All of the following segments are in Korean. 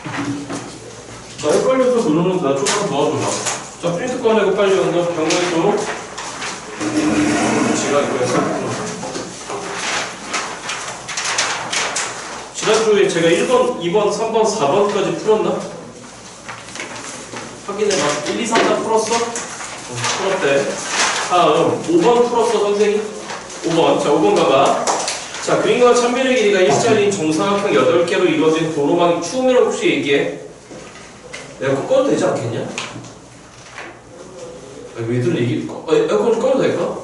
나 헷갈려서 그러는데 나 조금만 도와줘봐. 자, 프린트 꺼내고 빨리 연결 경우에 또 지각이고요. 지난주에 제가 1번, 2번, 3번, 4번까지 풀었나? 확인해봐. 1, 2, 3, 4 풀었어? 풀었대. 다음 5번 풀었어 선생님? 5번. 자, 5번 가봐. 자, 그림과 참비의 길이가 일자리인 정사각형 8개로 이루어진 도로망이 추우면 혹시 얘기해? 에어컨 꺼도 되지 않겠냐? 왜들 얘기, 에어컨 좀 꺼도 될까?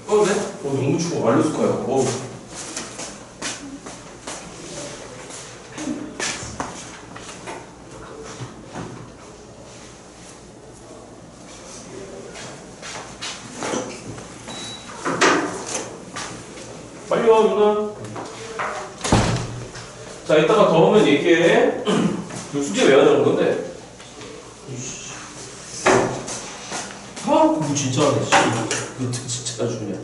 꺼도 돼? 너무 추워. 알루스카야. 어우. 빨리 와, 누나. 자, 이따가 더 오면 얘기해. 숙제 왜 하는 건데? 공부 진짜 하네. 이거 진짜 중요해.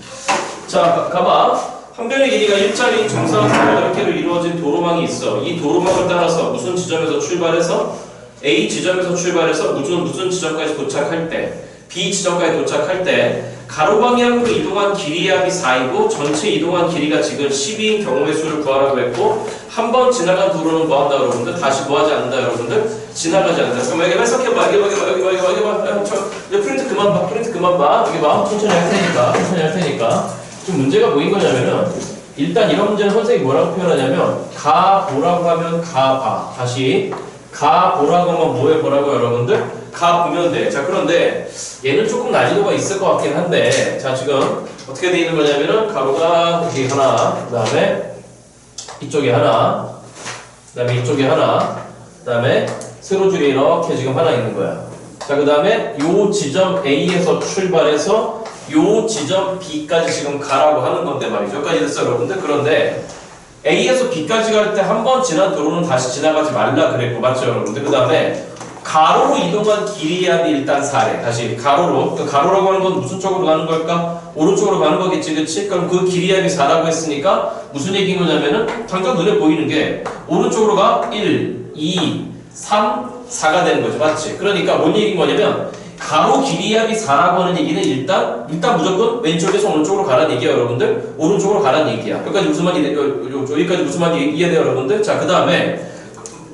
자, 가봐. 한 변의 길이가 일자리인 정사각형 8개로 이루어진 도로망이 있어. 이 도로망을 따라서 무슨 지점에서 출발해서 A 지점에서 출발해서 무슨 지점까지 도착할 때 B 지점까지 도착할 때 가로 방향으로 이동한 길이의 합이 4이고 전체 이동한 길이가 지금 12인 경우의 수를 구하라고 했고 한 번 지나간 도로는 뭐 한다 여러분들? 다시 뭐 하지 않는다 여러분들? 지나가지 않는다. 그럼 여기 해석해봐. 여기 봐. 프린트 그만 봐. 여기 봐. 천천히 할 테니까. 좀 문제가 뭐인 거냐면은 일단 이런 문제는 선생님이 뭐라고 표현하냐면 가 보라고 하면 가 봐. 다시 가 보라고 하면 뭐 해보라고 여러분들? 가 보면 돼. 자, 그런데 얘는 조금 난이도가 있을 것 같긴 한데 자, 지금 어떻게 돼 있는 거냐면은 가로가 여기 하나, 그 다음에 이쪽에 하나, 그 다음에 이쪽에 하나, 그 다음에 세로줄이 이렇게 지금 하나 있는 거야. 자, 그 다음에 요 지점 A에서 출발해서 요 지점 B까지 지금 가라고 하는 건데 말이죠. 여기까지 됐어 여러분들. 그런데 A에서 B까지 갈 때 한 번 지난 도로는 다시 지나가지 말라 그랬고 맞죠 여러분들. 그 다음에 가로로 이동한 길이의 합이 일단 4래. 다시 가로로. 그 가로라고 하는 건 무슨 쪽으로 가는 걸까? 오른쪽으로 가는 거겠지, 그치? 그럼 그 길이의 합이 4라고 했으니까 무슨 얘기인 거냐면은 당장 눈에 보이는 게 오른쪽으로 가 1, 2, 3, 4가 되는 거죠, 맞지? 그러니까 뭔 얘기인 거냐면 가로 길이의 합이 4라고 하는 얘기는 일단 무조건 왼쪽에서 오른쪽으로 가라는 얘기야 여러분들. 오른쪽으로 가라는 얘기야. 여기까지 무슨 말이 여기까지 무슨 말이 이해돼요 여러분들? 자, 그 다음에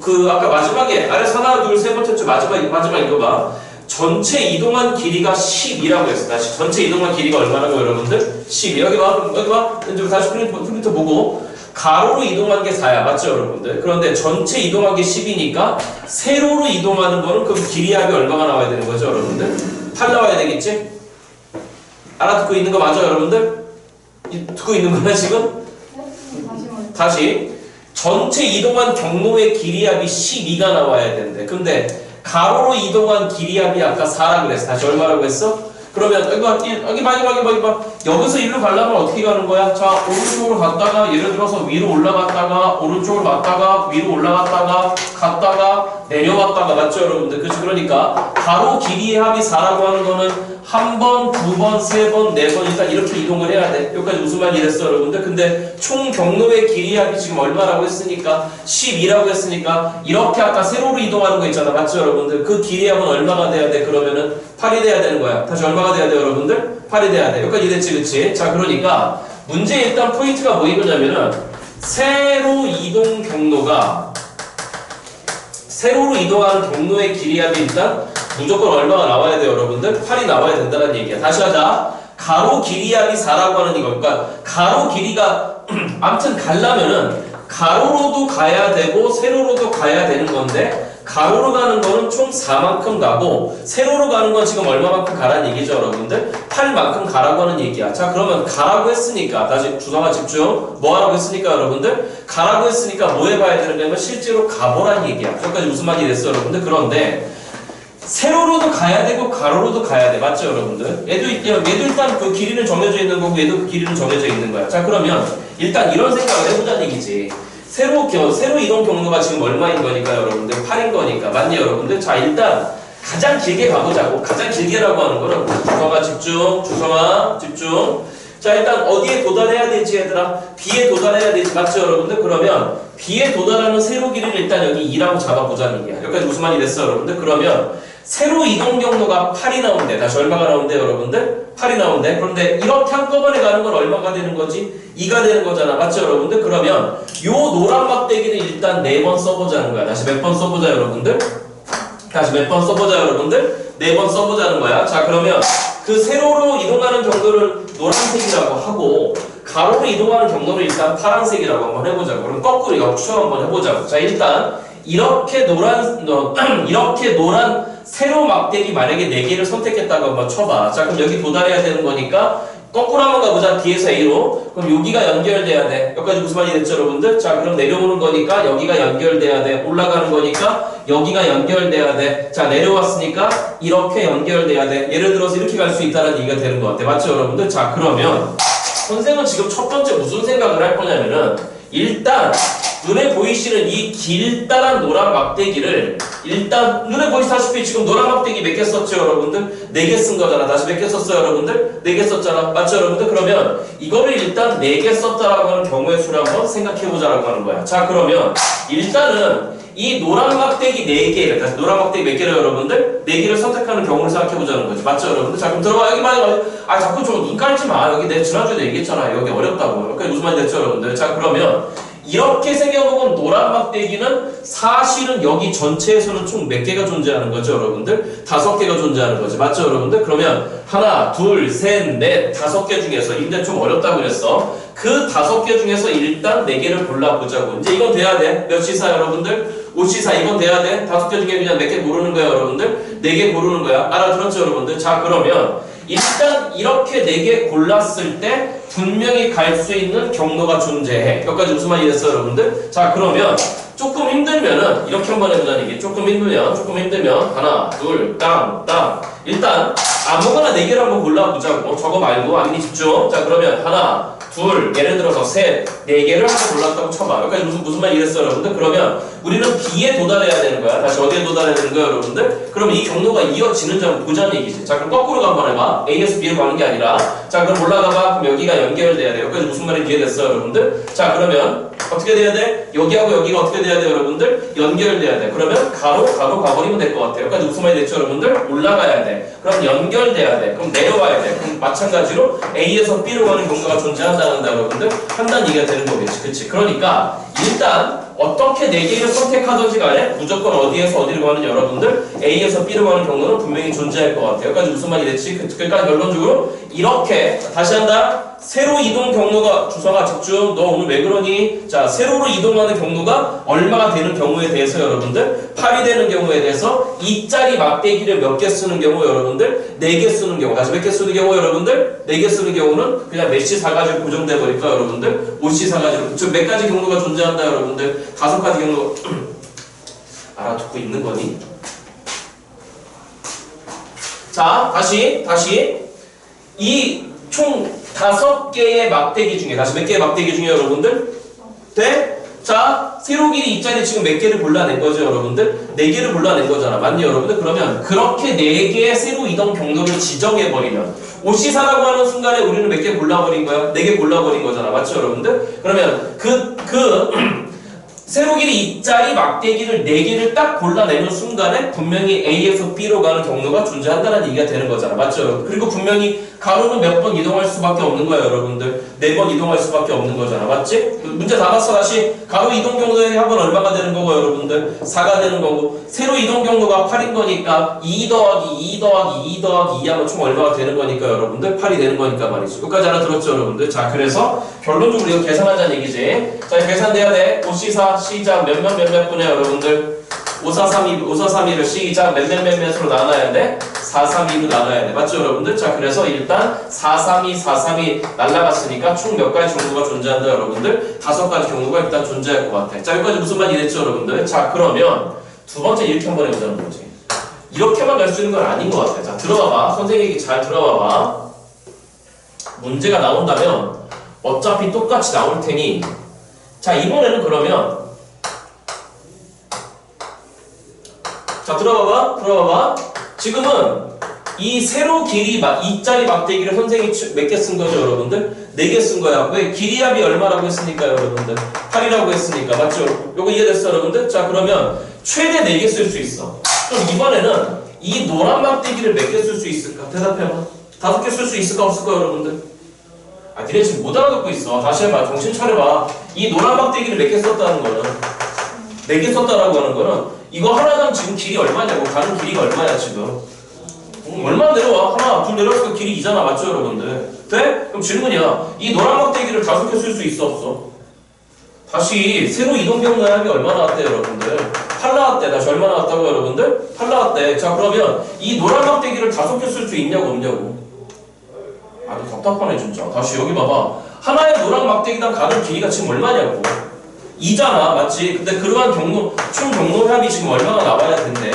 그 아까 마지막에 아래서 하나 둘 세 번째 줄 마지막 이거 봐. 전체 이동한 길이가 10이라고 했어. 다시 전체 이동한 길이가 얼마라고 여러분들? 10. 여기 봐. 이제 다시 프린터 보고 가로로 이동한 게 4야. 맞죠 여러분들? 그런데 전체 이동한 게 10이니까 세로로 이동하는 거는 그럼 길이의 합이 얼마가 나와야 되는 거죠 여러분들? 8 나와야 되겠지? 알아듣고 있는 거 맞아 여러분들? 듣고 있는 거야 지금? 다시 전체 이동한 경로의 길이합이 12가 나와야 되는데 근데 가로로 이동한 길이합이 아까 4라고 그랬어. 다시 얼마라고 했어? 그러면 여기 봐. 여기서 일로 가려면 어떻게 가는 거야? 자, 오른쪽으로 갔다가 예를 들어서 위로 올라갔다가 오른쪽으로 갔다가 위로 올라갔다가 갔다가 내려갔다가 맞죠 여러분들? 그치? 그러니까 가로 길이의 합이 4라고 하는 거는 한 번, 두 번, 세 번, 네 번 일단 이렇게 이동을 해야 돼. 여기까지 무슨 말이 됐어 여러분들? 근데 총 경로의 길이의 합이 지금 얼마라고 했으니까 12라고 했으니까 이렇게 아까 세로로 이동하는 거 있잖아. 맞죠 여러분들? 그 길이의 합은 얼마가 돼야 돼? 그러면은 8이 돼야 되는 거야. 다시 얼마가 돼야 돼 여러분들? 8이 돼야 돼. 여기까지 됐지 그치? 자, 그러니까 문제 일단 포인트가 뭐 이거냐면은 세로 이동 경로가 세로로 이동하는 경로의 길이합이 일단 무조건 얼마가 나와야 돼요 여러분들? 8이 나와야 된다는 얘기야. 다시 하자. 가로 길이합이 4라고 하는 이거. 그러니까 가로 길이가 아무튼 가려면은 가로로도 가야 되고 세로로도 가야 되는 건데 가로로 가는 거는 총 4만큼 가고 세로로 가는 건 지금 얼마만큼 가라는 얘기죠 여러분들? 8만큼 가라고 하는 얘기야. 자, 그러면 가라고 했으니까 다시 주성아 집중. 뭐 하라고 했으니까 여러분들? 가라고 했으니까 뭐 해봐야 되는 거냐면 실제로 가보란 얘기야. 여기까지 무슨 말이 됐어 여러분들? 그런데 세로로도 가야 되고 가로로도 가야 돼. 맞죠 여러분들? 얘도 일단 그 길이는 정해져 있는 거고 얘도 그 길이는 정해져 있는 거야. 자, 그러면 일단 이런 생각을 해보자는 얘기지. 세로 이동 경로가 지금 얼마인 거니까 여러분들? 8인 거니까. 맞니 여러분들? 자, 일단 가장 길게 가보자고. 가장 길게라고 하는 거는 주성아 집중. 자, 일단 어디에 도달해야 되지 얘들아? B에 도달해야 되지. 맞죠 여러분들? 그러면 B에 도달하는 세로 길이를 일단 여기 2라고 잡아보자는 얘기야. 여기까지 무슨 말이 됐어 여러분들? 그러면 세로 이동 경로가 8이 나온대. 다시 얼마가 나온대 여러분들? 8이 나온대. 그런데 이렇게 한꺼번에 가는 건 얼마가 되는 거지? 2가 되는 거잖아. 맞죠 여러분들? 그러면 요 노란 막대기를 일단 4번 써보자는 거야. 다시 몇 번 써보자 여러분들? 다시 몇 번 써보자 여러분들? 4번 써보자는 거야. 자, 그러면 그 세로로 이동하는 경로를 노란색이라고 하고 가로로 이동하는 경로를 일단 파란색이라고 한번 해보자고. 그럼 거꾸로 역추 한번 해보자고. 자, 일단 이렇게 노란 세로 막대기 만약에 4개를 선택했다고 한번 쳐봐. 자, 그럼 여기 도달해야 되는 거니까 거꾸로 한번 가보자. B에서 A로. 그럼 여기가 연결돼야 돼. 여기까지 무슨 말이 됐죠 여러분들? 자, 그럼 내려오는 거니까 여기가 연결돼야 돼. 올라가는 거니까 여기가 연결돼야 돼. 자, 내려왔으니까 이렇게 연결돼야 돼. 예를 들어서 이렇게 갈 수 있다는 얘기가 되는 것 같아. 맞죠 여러분들? 자, 그러면 선생은 지금 첫 번째 무슨 생각을 할 거냐면은 일단 눈에 보이시는 이 길다란 노란 막대기를 일단 눈에 보이시다시피 지금 노란 막대기 몇 개 썼죠 여러분들? 4개 쓴 거잖아. 다시 몇 개 썼어요 여러분들? 4개 썼잖아. 맞죠 여러분들? 그러면 이거를 일단 4개 썼다라고 하는 경우의 수를 한번 생각해보자라고 하는 거야. 자, 그러면 일단은 이 노란 막대기 4개, 다시 노란 막대기 몇 개를 여러분들? 4개를 선택하는 경우를 생각해보자는 거지. 맞죠 여러분들? 자, 그럼 들어봐. 여기 말해. 아, 자꾸 좀 눈 깔지 마. 여기 내가 지난주에 얘기했잖아. 여기 어렵다고. 여기까지 무슨 말이 됐죠 여러분들? 자, 그러면 이렇게 생겨보면 노란 막대기는 사실은 여기 전체에서는 총 몇 개가 존재하는 거죠 여러분들? 5개가 존재하는 거죠. 맞죠 여러분들? 그러면 하나, 둘, 셋, 넷, 5개 중에서 근데 좀 어렵다고 그랬어. 그 5개 중에서 일단 4개를 골라보자고. 이제 이건 돼야 돼. 몇 시사 여러분들? 5시사 이건 돼야 돼. 5개 중에 그냥 몇 개 고르는 거야 여러분들? 4개 고르는 거야. 알아들었죠 여러분들? 자, 그러면 일단 이렇게 4개 골랐을 때 분명히 갈 수 있는 경로가 존재해. 여기까지 무슨 말이 됐어 여러분들? 자, 그러면 조금 힘들면은 이렇게 한번 해보자는 얘기. 조금 힘들면 하나, 둘, 땅. 일단 아무거나 4개를 한번 골라보자고. 저거 말고 아니 집중. 자, 그러면 하나, 둘, 예를 들어서 셋, 4개를 한번 골랐다고 쳐봐. 여기까지 무슨 말이 됐어 여러분들? 그러면 우리는 B에 도달해야 되는 거야. 다시 어디에 도달해야 되는 거야 여러분들? 그러면 이 경로가 이어지는 점을 보자는 얘기지. 자, 그럼 거꾸로 한번 해봐. A에서 B로 가는 게 아니라. 자, 그럼 올라가봐. 그럼 여기가 연결돼야 돼. 여기까지 무슨 말인지 이해됐어 여러분들? 자, 그러면 어떻게 돼야 돼? 여기하고 여기가 어떻게 돼야 돼 여러분들? 연결돼야 돼. 그러면 가로 가버리면 될 것 같아요. 여기까지 무슨 말이 됐죠 여러분들? 올라가야 돼. 그럼 연결돼야 돼. 그럼 내려와야 돼. 그럼 마찬가지로 A에서 B로 가는 경로가 존재한다는 여러분들 한다는 얘기가 되는 거겠지. 그치? 그러니까 일단 어떻게 4개를 선택하든지 간에 무조건 어디에서 어디로 가는 여러분들 A에서 B로 가는 경로는 분명히 존재할 것 같아요. 여기까지 무슨 말이 됐지? 그러니까 결론적으로 이렇게 다시 한다. 세로 이동 경로가 주서가 집중. 너 오늘 왜 그러니? 자, 세로로 이동하는 경로가 얼마가 되는 경우에 대해서 여러분들 8이 되는 경우에 대해서 2짜리 막대기를 몇 개 쓰는 경우 여러분들 4개 쓰는 경우. 다시 몇 개 쓰는 경우 여러분들 4개 쓰는 경우는 그냥 메시 사가지고 고정돼 버릴까 여러분들? 옷이 사가지고 즉 몇 가지 경로가 존재한다 여러분들? 5가지 경로 알아듣고 있는 거니? 자, 다시 이 총 5개의 막대기 중에 다시 몇 개의 막대기 중에 여러분들? 돼? 자, 세로 길이 2짜리 지금 몇 개를 골라낸 거죠 여러분들? 4개를 골라낸 거잖아. 맞니 여러분들? 그러면 그렇게 4개의 세로 이동 경로를 지정해버리면 OC사라고 하는 순간에 우리는 몇 개 골라버린 거야? 4개 골라버린 거잖아. 맞죠 여러분들? 그러면 세로 길이 2짜리 막대기를 4개를 딱 골라내는 순간에 분명히 A에서 B로 가는 경로가 존재한다는 얘기가 되는 거잖아. 맞죠? 그리고 분명히 가로는 몇 번 이동할 수밖에 없는 거야 여러분들. 4번 이동할 수밖에 없는 거잖아. 맞지? 문제 다 봤어. 다시 가로 이동 경로의 합은 얼마가 되는 거고 여러분들? 4가 되는 거고 세로 이동 경로가 8인 거니까 2 더하기 2 더하기 2 더하기 2 하면 총 얼마가 되는 거니까 여러분들? 8이 되는 거니까 말이지. 여기까지 알아들었죠 여러분들? 자, 그래서 결론적으로 이거 계산하자는 얘기지. 자, 이거 계산돼야 돼. OC사 시작 몇몇 분에 여러분들 5432를 시작 몇몇으로 나눠야 돼? 432로 나눠야 돼. 맞죠 여러분들? 자, 그래서 일단 432 날라갔으니까 총 몇 가지 경로가 존재한다 여러분들? 5가지 경로가 일단 존재할 것 같아. 자, 여기까지 무슨 말이 됐죠 여러분들? 자, 그러면 두 번째 이렇게 한번 해보자는 거지. 이렇게만 갈 수 있는 건 아닌 것 같아. 자, 들어봐봐. 선생님 얘기 잘 들어봐봐. 문제가 나온다면 어차피 똑같이 나올 테니 자, 이번에는 그러면 자, 들어봐봐. 지금은 이 세로 길이 2짜리 막대기를 선생님이 몇 개 쓴 거죠, 여러분들? 4개 쓴 거야. 왜? 길이 합이 얼마라고 했으니까요, 여러분들? 8이라고 했으니까. 맞죠? 요거 이해됐어, 여러분들? 자, 그러면 최대 4개 쓸 수 있어. 그럼 이번에는 이 노란 막대기를 몇 개 쓸 수 있을까? 대답해봐. 5개 쓸 수 있을까, 없을까, 여러분들? 아, 니네 지금 못 알아듣고 있어. 다시 해봐. 정신 차려봐. 이 노란 막대기를 몇 개 썼다는 거는 4개 썼다라고 하는 거는 이거 하나당 지금 길이 얼마냐고. 가는 길이가 얼마야, 지금? 얼마 내려와? 하나, 둘 내려왔으니까 길이 2잖아. 맞죠, 여러분들? 돼? 그럼 질문이야. 이 노란 막대기를 5개 쓸 수 있어, 없어? 다시 세로 이동 경로의 합이 얼마 나왔대요, 여러분들? 8 나왔대. 다시 얼마 나왔다고, 여러분들? 8 나왔대. 자, 그러면 이 노란 막대기를 5개 쓸 수 있냐고, 없냐고? 아, 답답하네, 진짜. 다시 여기 봐봐. 하나의 노란 막대기당 가는 길이가 지금 얼마냐고. 2잖아, 맞지? 근데 그러한 총 경로의 합이 지금 얼마가 나와야 된대?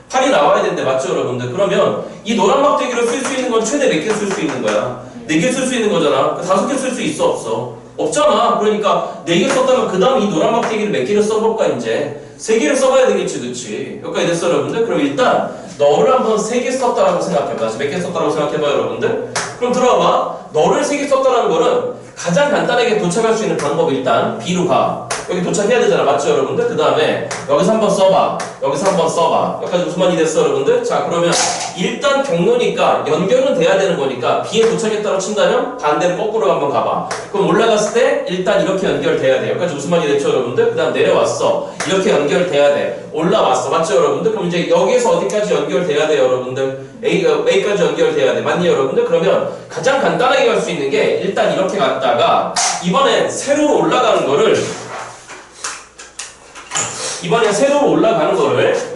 8이 나와야 된대, 맞죠, 여러분들? 그러면 이 노란 막대기를 쓸 수 있는 건 최대 몇 개 쓸 수 있는 거야? 4개 쓸 수 있는 거잖아. 5개 쓸 수 있어, 없어? 없잖아. 그러니까 4개 썼다면 그 다음 이 노란 막대기를 몇 개를 써볼까, 이제? 3개를 써봐야 되겠지, 그치? 여기까지 됐어, 여러분들? 그럼 일단 너를 한번 3개 썼다라고 생각해봐. 몇 개 썼다라고 생각해봐, 여러분들? 그럼 들어와봐. 너를 3개 썼다라는 거는 가장 간단하게 도착할 수 있는 방법 일단 B로 가. 여기 도착해야 되잖아. 맞죠, 여러분들? 그 다음에 여기서 한번 써봐. 여기서 한번 써봐. 여기까지 무슨 말이 됐어, 여러분들? 자, 그러면 일단 경로니까 연결은 돼야 되는 거니까 B에 도착했다고 친다면 반대로 거꾸로 한번 가봐. 그럼 올라갔을 때 일단 이렇게 연결돼야 돼. 여기까지 무슨 말이 됐죠, 여러분들? 그 다음 내려왔어. 이렇게 연결돼야 돼. 올라왔어. 맞죠, 여러분들? 그럼 이제 여기에서 어디까지 연결돼야 돼요, 여러분들? A까지 연결돼야 돼. 맞니, 여러분들? 그러면 가장 간단하게 갈 수 있는 게 일단 이렇게 갔다가 이번엔 세로로 올라가는 거를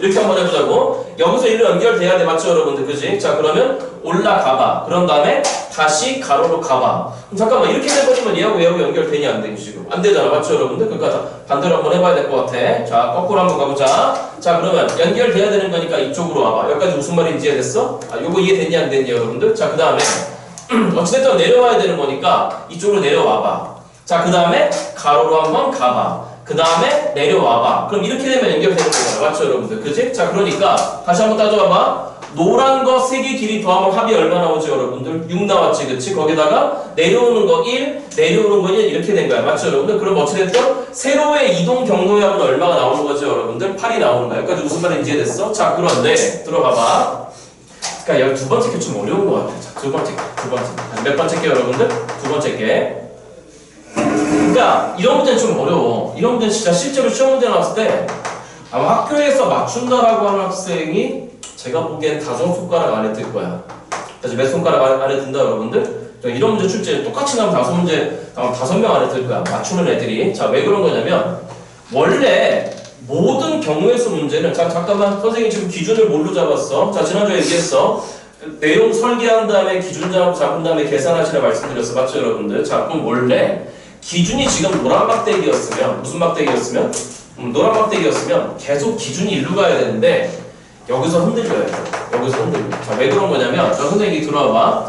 이렇게 한번 해보자고. 여기서 일로 연결돼야 돼. 맞죠, 여러분들? 그지? 자, 그러면 올라가봐. 그런 다음에 다시 가로로 가봐. 그럼 잠깐만, 이렇게 돼버리면 얘하고 연결되냐, 안 되니, 지금? 안 되잖아. 맞죠, 여러분들? 그러니까 반대로 한번 해봐야 될 것 같아. 자, 거꾸로 한번 가보자. 자, 그러면 연결돼야 되는 거니까 이쪽으로 와봐. 여기까지 무슨 말인지 이해됐어? 아, 요거 이해됐냐, 안 됐냐, 여러분들? 자, 그 다음에 어찌됐든 내려와야 되는 거니까 이쪽으로 내려와봐. 자, 그 다음에 가로로 한번 가봐. 그 다음에 내려와봐. 그럼 이렇게 되면 연결되는 거잖아. 맞죠, 여러분들? 그치? 자, 그러니까 다시 한번 따져봐봐. 노란 거 3개 길이 더하면 합이 얼마 나오지, 여러분들? 6 나왔지, 그치? 거기다가 내려오는 거 1, 내려오는 거 1 이렇게 된 거야. 맞죠, 여러분들? 그럼 어찌됐든 세로의 이동 경로의 합은 얼마가 나오는 거죠, 여러분들? 8이 나오는 거야. 여기까지 무슨 말인지 이해됐어? 자, 그런데 들어봐봐. 그러니까 12번째 게 좀 어려운 것 같아. 자, 두 번째. 몇 번째 게, 여러분들? 2번째 게. 그러니까 이런 문제는 좀 어려워. 이런 문제는 진짜 실제로 시험 문제 나왔을 때 아마 학교에서 맞춘다라고 하는 학생이 제가 보기엔 5손가락 안에 들 거야. 그래서 몇 손가락 안에 든다, 여러분들? 이런 문제 출제 똑같이 나면 5명 안에 들 거야. 맞추는 애들이. 자, 왜 그런 거냐면 원래 모든 경우의 수 문제는 잠깐만, 선생님 지금 기준을 뭘로 잡았어? 자, 지난주에 얘기했어. 내용 설계한 다음에 기준 잡은 다음에 계산하시라 말씀드렸어. 맞죠, 여러분들? 자, 그럼 원래 기준이 지금 노란 막대기였으면, 무슨 막대기였으면? 노란 막대기였으면 계속 기준이 일로 가야 되는데 여기서 흔들려야 돼. 여기서 흔들려. 자, 왜 그런 거냐면, 자, 선생님이 들어와봐.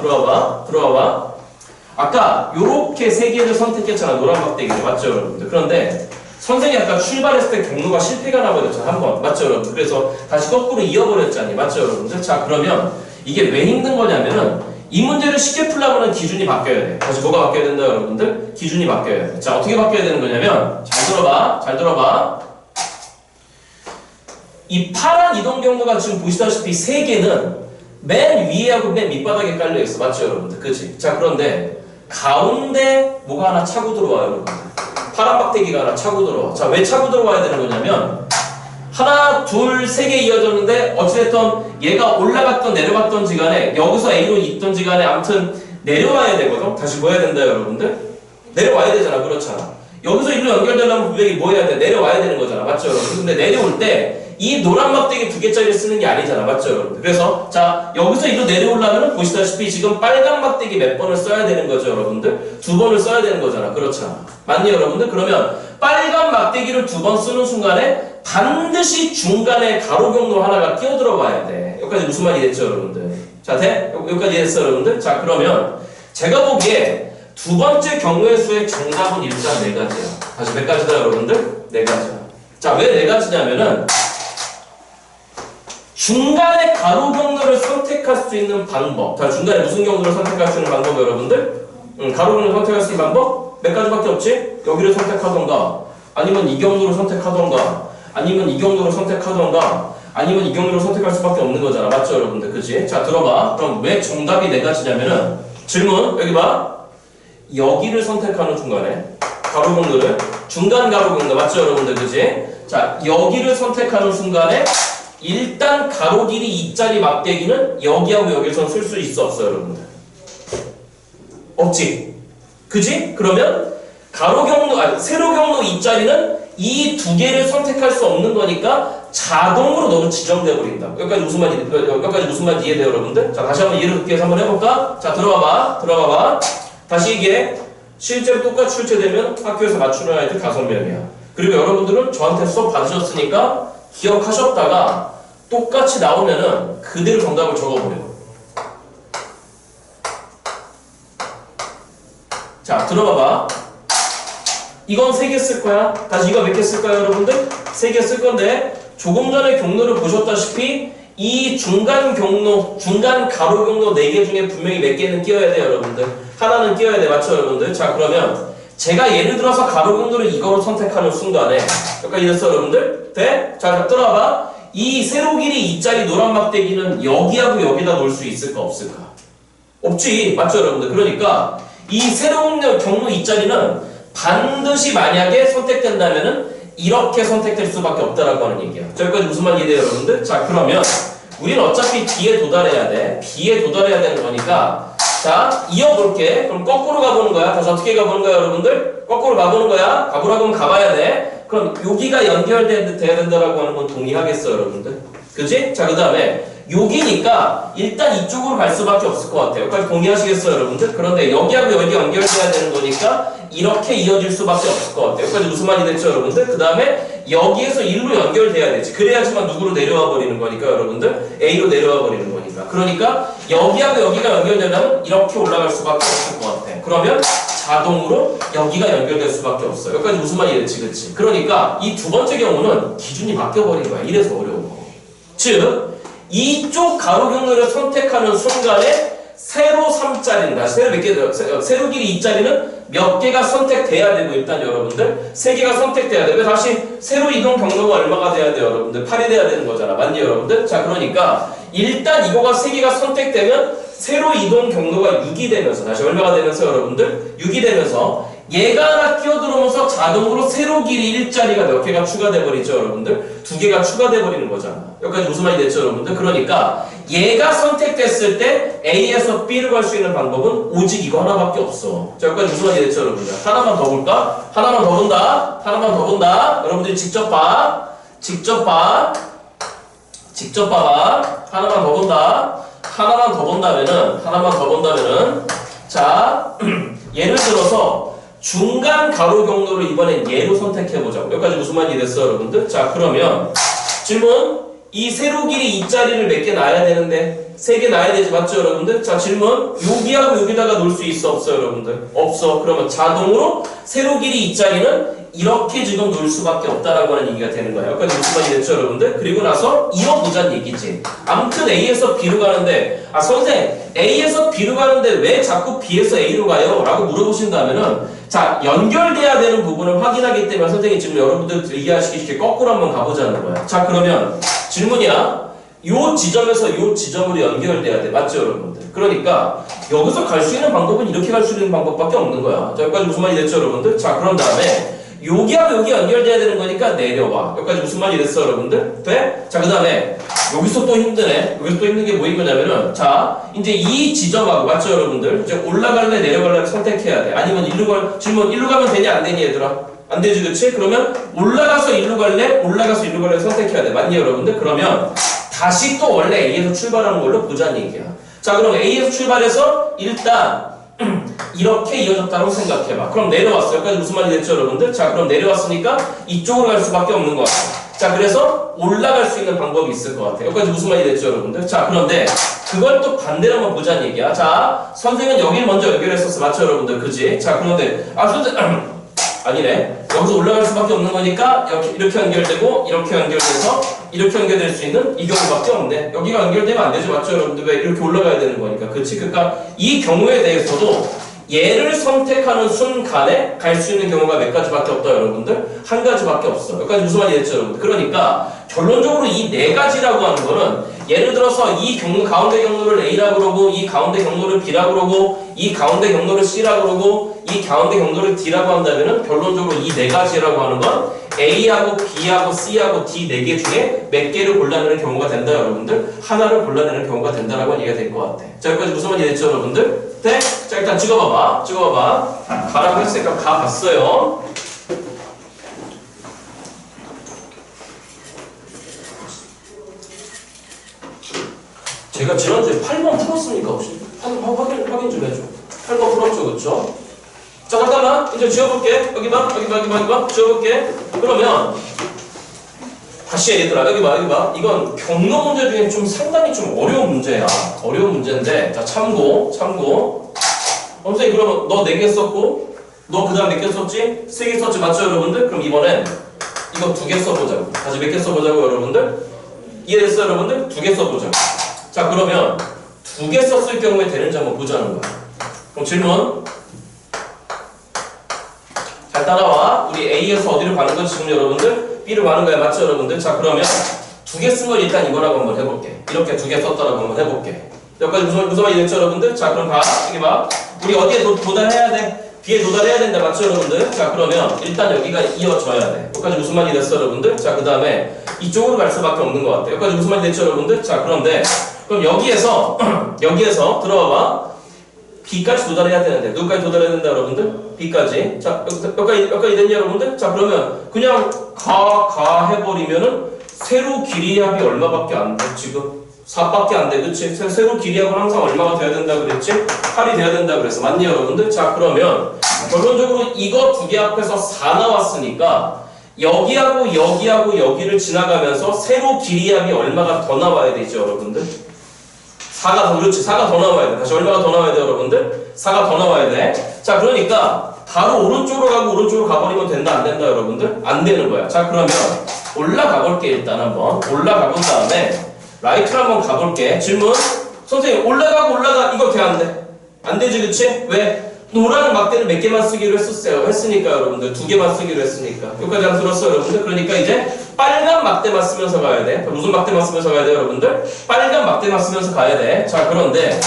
아까 요렇게 3개를 선택했잖아, 노란 막대기를. 맞죠, 여러분들? 그런데 선생님이 아까 출발했을 때 경로가 실패가 나버렸잖아, 한번. 맞죠, 여러분들? 그래서 다시 거꾸로 이어버렸잖니. 맞죠, 여러분들? 자, 그러면 이게 왜 힘든 거냐면은 이 문제를 쉽게 풀려면 기준이 바뀌어야 돼. 다시 뭐가 바뀌어야 된다, 여러분들? 기준이 바뀌어야 돼. 자, 어떻게 바뀌어야 되는 거냐면, 잘 들어봐. 이 파란 이동 경로가 지금 보시다시피 3개는 맨 위에하고 맨 밑바닥에 깔려있어. 맞죠, 여러분들? 그치? 자, 그런데 가운데 뭐가 하나 차고 들어와요, 여러분들. 파란 막대기가 하나 차고 들어와. 자, 왜 차고 들어와야 되는 거냐면, 하나, 둘, 3개 이어졌는데 어찌됐든 얘가 올라갔던 내려갔던 지간에 여기서 A로 있던 지간에 아무튼 내려와야 되거든. 다시 뭐 해야 된다, 여러분들? 내려와야 되잖아. 그렇잖아. 여기서 일로 연결되려면 분명히 뭐 해야 돼? 내려와야 되는 거잖아. 맞죠, 여러분? 근데 내려올 때 이 노란 막대기 2개짜리를 쓰는 게 아니잖아. 맞죠, 여러분? 그래서 자, 여기서 일로 내려오려면 보시다시피 지금 빨간 막대기 몇 번을 써야 되는 거죠, 여러분들? 2번을 써야 되는 거잖아. 그렇잖아. 맞니, 여러분들? 그러면 빨간 막대기를 2번 쓰는 순간에 반드시 중간에 가로 경로 하나가 끼어들어 봐야 돼. 여기까지 무슨 말이 됐죠, 여러분들? 자, 돼? 여기까지 됐어, 여러분들? 자, 그러면 제가 보기에 2번째 경우의 수의 정답은 일단 4가지야. 다시 몇 가지다, 여러분들? 4가지야. 자, 왜 4가지냐면은 중간에 가로 경로를 선택할 수 있는 방법. 자, 중간에 무슨 경로를 선택할 수 있는 방법, 여러분들? 가로 경로를 선택할 수 있는 방법? 몇 가지밖에 없지? 여기를 선택하던가, 아니면 이 경로를 선택하던가, 아니면 이 경로를 선택하던가, 아니면 이 경로를 선택할 수밖에 없는 거잖아. 맞죠, 여러분들? 그치? 자, 들어봐. 그럼 왜 정답이 네 가지냐면은, 질문, 여기 봐. 여기를 선택하는 중간에, 가로 경로를, 중간 가로 경로, 맞죠, 여러분들? 그치? 자, 여기를 선택하는 순간에, 일단 가로 길이 2짜리 막대기는 여기하고 여기선 쓸 수 있어, 없어, 여러분들? 없지? 그지? 그러면 가로 경로, 아니, 세로 경로 2짜리는 이 두 개를 선택할 수 없는 거니까 자동으로 너무 지정돼 버린다. 여기까지 무슨 말인지 이해돼요, 여러분들? 자, 다시 한번 이해를 돕기 위해서 한번 해볼까? 자, 들어봐봐. 다시 이게 실제로 똑같이 출제되면 학교에서 맞추는 아이들 5명이야. 그리고 여러분들은 저한테 수업 받으셨으니까 기억하셨다가 똑같이 나오면은 그대로 정답을 적어버려요. 자, 들어봐봐. 이건 3개 쓸 거야. 다시 이거 몇 개 쓸 거야, 여러분들? 3개 쓸 건데, 조금 전에 경로를 보셨다시피, 이 중간 경로, 중간 가로 경로 4개 중에 분명히 몇 개는 끼워야 돼, 여러분들. 하나는 끼워야 돼, 맞죠, 여러분들? 자, 그러면, 제가 예를 들어서 가로 경로를 이거로 선택하는 순간에, 여기까지 됐어, 여러분들? 돼? 자, 들어봐. 이 세로 길이 2짜리 노란 막대기는 여기하고 여기다 놓을 수 있을까, 없을까? 없지, 맞죠, 여러분들? 그러니까, 이 세로 경로 2짜리는 반드시 만약에 선택된다면은 이렇게 선택될 수밖에 없다라고 하는 얘기야. 자, 여기까지 무슨 말이 돼요, 여러분들? 자, 그러면 우리는 어차피 B에 도달해야 돼. B에 도달해야 되는 거니까, 자, 이어볼게. 그럼 거꾸로 가보는 거야. 다시 어떻게 가보는 거야, 여러분들? 거꾸로 가보는 거야. 가보라고 하면 가봐야 돼. 그럼 여기가 연결돼야 된다라고 하는 건 동의하겠어, 여러분들? 그지? 자, 그 다음에 여기니까 일단 이쪽으로 갈 수밖에 없을 것 같아요. 여기까지 동의하시겠어요, 여러분들? 그런데 여기하고 여기 연결돼야 되는 거니까 이렇게 이어질 수밖에 없을 것 같아요. 여기까지 무슨 말이 됐죠, 여러분들? 그 다음에 여기에서 1로 연결돼야 되지. 그래야지만 누구로 내려와 버리는 거니까, 여러분들? A로 내려와 버리는 거니까. 그러니까 여기하고 여기가 연결되려면 이렇게 올라갈 수밖에 없을 것 같아. 그러면 자동으로 여기가 연결될 수밖에 없어요. 여기까지 무슨 말이 됐지, 그치? 그러니까 이 두 번째 경우는 기준이 바뀌어버린 거야. 이래서 어려운 거. 즉, 이쪽 가로 경로를 선택하는 순간에 세로 3짜리입니다. 세로 몇 개, 세로 길이 2짜리는 몇 개가 선택돼야 되고, 일단 여러분들 3개가 선택돼야 돼. 왜 다시 세로 이동 경로가 얼마가 돼야 돼요, 여러분들? 8이 돼야 되는 거잖아. 맞니, 여러분들? 자, 그러니까 일단 이거가 3개가 선택되면 세로 이동 경로가 6이 되면서, 다시 얼마가 되면서, 여러분들? 6이 되면서 얘가 하나 끼어들어오면서 자동으로 세로 길이 1짜리가 몇 개가 추가돼 버리죠, 여러분들? 2개가 추가돼 버리는 거잖아. 여기까지 무슨 말이 됐죠, 여러분들? 그러니까 얘가 선택됐을 때 A에서 B로 갈 수 있는 방법은 오직 이거 하나밖에 없어. 자, 여기까지 무슨 말이 됐죠, 여러분들? 하나만 더 볼까? 하나만 더 본다. 하나만 더 본다. 여러분들이 직접 봐. 직접 봐봐. 하나만 더 본다. 하나만 더 본다면은 자, 예를 들어서 중간 가로 경로를 이번엔 얘로 선택해보자고. 여기까지 무슨 말이 됐어요, 여러분들? 자, 그러면 질문. 이 세로 길이 2짜리를 몇 개 놔야 되는데 3개 놔야 되지, 맞죠, 여러분들? 자, 질문. 여기하고 여기다가 놓을 수 있어, 없어, 여러분들? 없어. 그러면 자동으로 세로 길이 2짜리는 이렇게 지금 놓을 수밖에 없다라고 하는 얘기가 되는 거예요. 여기까지 무슨 말이 됐죠, 여러분들? 그리고 나서 이어보자는 얘기지. 아무튼 A에서 B로 가는데, 아, 선생, A에서 B로 가는데 왜 자꾸 B에서 A로 가요? 라고 물어보신다면은, 자, 연결돼야 되는 부분을 확인하기 때문에 선생님이 지금 여러분들 이해하시기 쉽게 거꾸로 한번 가보자는 거야. 자, 그러면 질문이야. 요 지점에서 요 지점으로 연결돼야 돼. 맞죠, 여러분들? 그러니까 여기서 갈 수 있는 방법은 이렇게 갈 수 있는 방법밖에 없는 거야. 자, 여기까지 무슨 말이 됐죠, 여러분들? 자, 그런 다음에 여기하고 여기 연결돼야 되는 거니까 내려와. 여기까지 무슨 말이 됐어, 여러분들? 돼? 자, 그 다음에 여기서 또 힘드네. 여기서 또 힘든 게 뭐인 거냐면은, 자, 이제 이 지점하고, 맞죠, 여러분들? 이제 올라갈래, 내려갈래 선택해야 돼. 아니면 질문, 일로 가면 되냐, 안 되니, 얘들아? 안 되지, 그치? 그러면 올라가서 일로 갈래, 선택해야 돼. 맞니, 여러분들? 그러면 다시 또 원래 A에서 출발하는 걸로 보자는 얘기야. 자, 그럼 A에서 출발해서 일단 이렇게 이어졌다고 생각해봐. 그럼 내려왔어요. 여기까지 무슨 말이 됐죠, 여러분들? 자, 그럼 내려왔으니까 이쪽으로 갈 수밖에 없는 것 같아요. 자, 그래서 올라갈 수 있는 방법이 있을 것 같아요. 여기까지 무슨 말이 됐죠, 여러분들? 자, 그런데 그걸 또 반대로 한번 보자는 얘기야. 자, 선생은 여기를 먼저 연결했었어. 맞죠, 여러분들? 그지? 자, 그런데 아니네. 여기서 올라갈 수밖에 없는 거니까 이렇게 연결되고 이렇게 연결돼서 이렇게 연결될 수 있는 이 경우밖에 없네. 여기가 연결되면 안 되죠. 맞죠 여러분들? 왜 이렇게 올라가야 되는 거니까. 그치? 그러니까 이 경우에 대해서도 얘를 선택하는 순간에 갈 수 있는 경우가 몇 가지밖에 없다 여러분들? 한 가지밖에 없어. 몇 가지 무슨 말이 됐죠 여러분들? 그러니까 결론적으로 이 네 가지라고 하는 거는 예를 들어서 이 경로, 가운데 경로를 A라고 그러고 이 가운데 경로를 B라고 그러고 이 가운데 경로를 C라고 그러고 이 가운데 경로를 D라고 한다면은 결론적으로 이 네 가지라고 하는 건 A하고 B하고 C하고 D 네 개 중에 몇 개를 골라내는 경우가 된다 여러분들? 하나를 골라내는 경우가 된다라고 이해가 될 것 같아. 자 여기까지 무슨 말이 됐죠 여러분들? 네? 자 일단 찍어봐봐. 가라고 했으니까 가봤어요. 제가 지난주에 8번 풀었습니까 혹시? 확인 좀 해줘. 8번 풀었죠 그쵸? 자 잠깐만 이제 지워볼게. 여기 봐 지워볼게. 그러면 다시 얘들아 여기 봐 이건 경로 문제 중에 좀 상당히 좀 어려운 문제야. 어려운 문제인데 자 참고 선생님 그러면 너 4개 썼고 너 그 다음 몇 개 썼지? 3개 썼지 맞죠 여러분들? 그럼 이번엔 이거 2개 써보자고. 다시 몇 개 써보자고 여러분들? 이해됐어 여러분들? 2개 써보자고. 자 그러면 2개 썼을 경우에 되는지 한번 보자는 거야. 그럼 질문 잘 따라와. 우리 A에서 어디로 가는 거지 지금 여러분들? B로 가는 거야 맞죠 여러분들? 자 그러면 2개 쓴 걸 일단 이거라고 한번 해볼게. 이렇게 2개 썼다라고 한번 해볼게. 여기까지 무슨 말이 됐죠 여러분들? 자 그럼 여기 봐. 우리 어디에 도달해야 돼? B에 도달해야 된다 맞죠 여러분들? 자 그러면 일단 여기가 이어져야 돼. 여기까지 무슨 말이 됐어 여러분들? 자 그 다음에 이쪽으로 갈 수밖에 없는 것 같아. 여기까지 무슨 말이 됐죠 여러분들? 자 그런데 그럼 여기에서 들어와봐. B까지 도달해야 되는데 누구까지 도달해야 된다 여러분들? B까지. 자 여기까지 됐냐 여러분들? 자 그러면 그냥 가 해버리면은 세로 길이합이 얼마밖에 안 돼 지금? 4밖에 안 돼 그치? 세로 길이합은 항상 얼마가 돼야 된다 그랬지? 8이 돼야 된다 그랬어 맞니 여러분들? 자 그러면 결론적으로 이거 2개 앞에서 4 나왔으니까 여기하고 여기를 지나가면서 세로 길이합이 얼마가 더 나와야 되죠 여러분들? 4가 더 나와야 돼. 다시 얼마가 더 나와야 돼 여러분들? 4가 더 나와야 돼. 자 그러니까 바로 오른쪽으로 가버리면 된다 안 된다 여러분들? 안 되는 거야. 자 그러면 올라가 볼게 일단 한번. 올라가 본 다음에 라이트로 한번 가볼게. 질문 선생님 올라가 이거 돼 안 돼? 안 되지 그치? 왜? 노란 막대는 몇 개만 쓰기로 했으니까 여러분들 2개만 쓰기로 했으니까 여기까지 안 들었어 여러분들? 그러니까 이제 빨간 막대만 쓰면서 가야 돼. 무슨 막대만 쓰면서 가야 돼 여러분들? 빨간 막대만 쓰면서 가야 돼. 자 그런데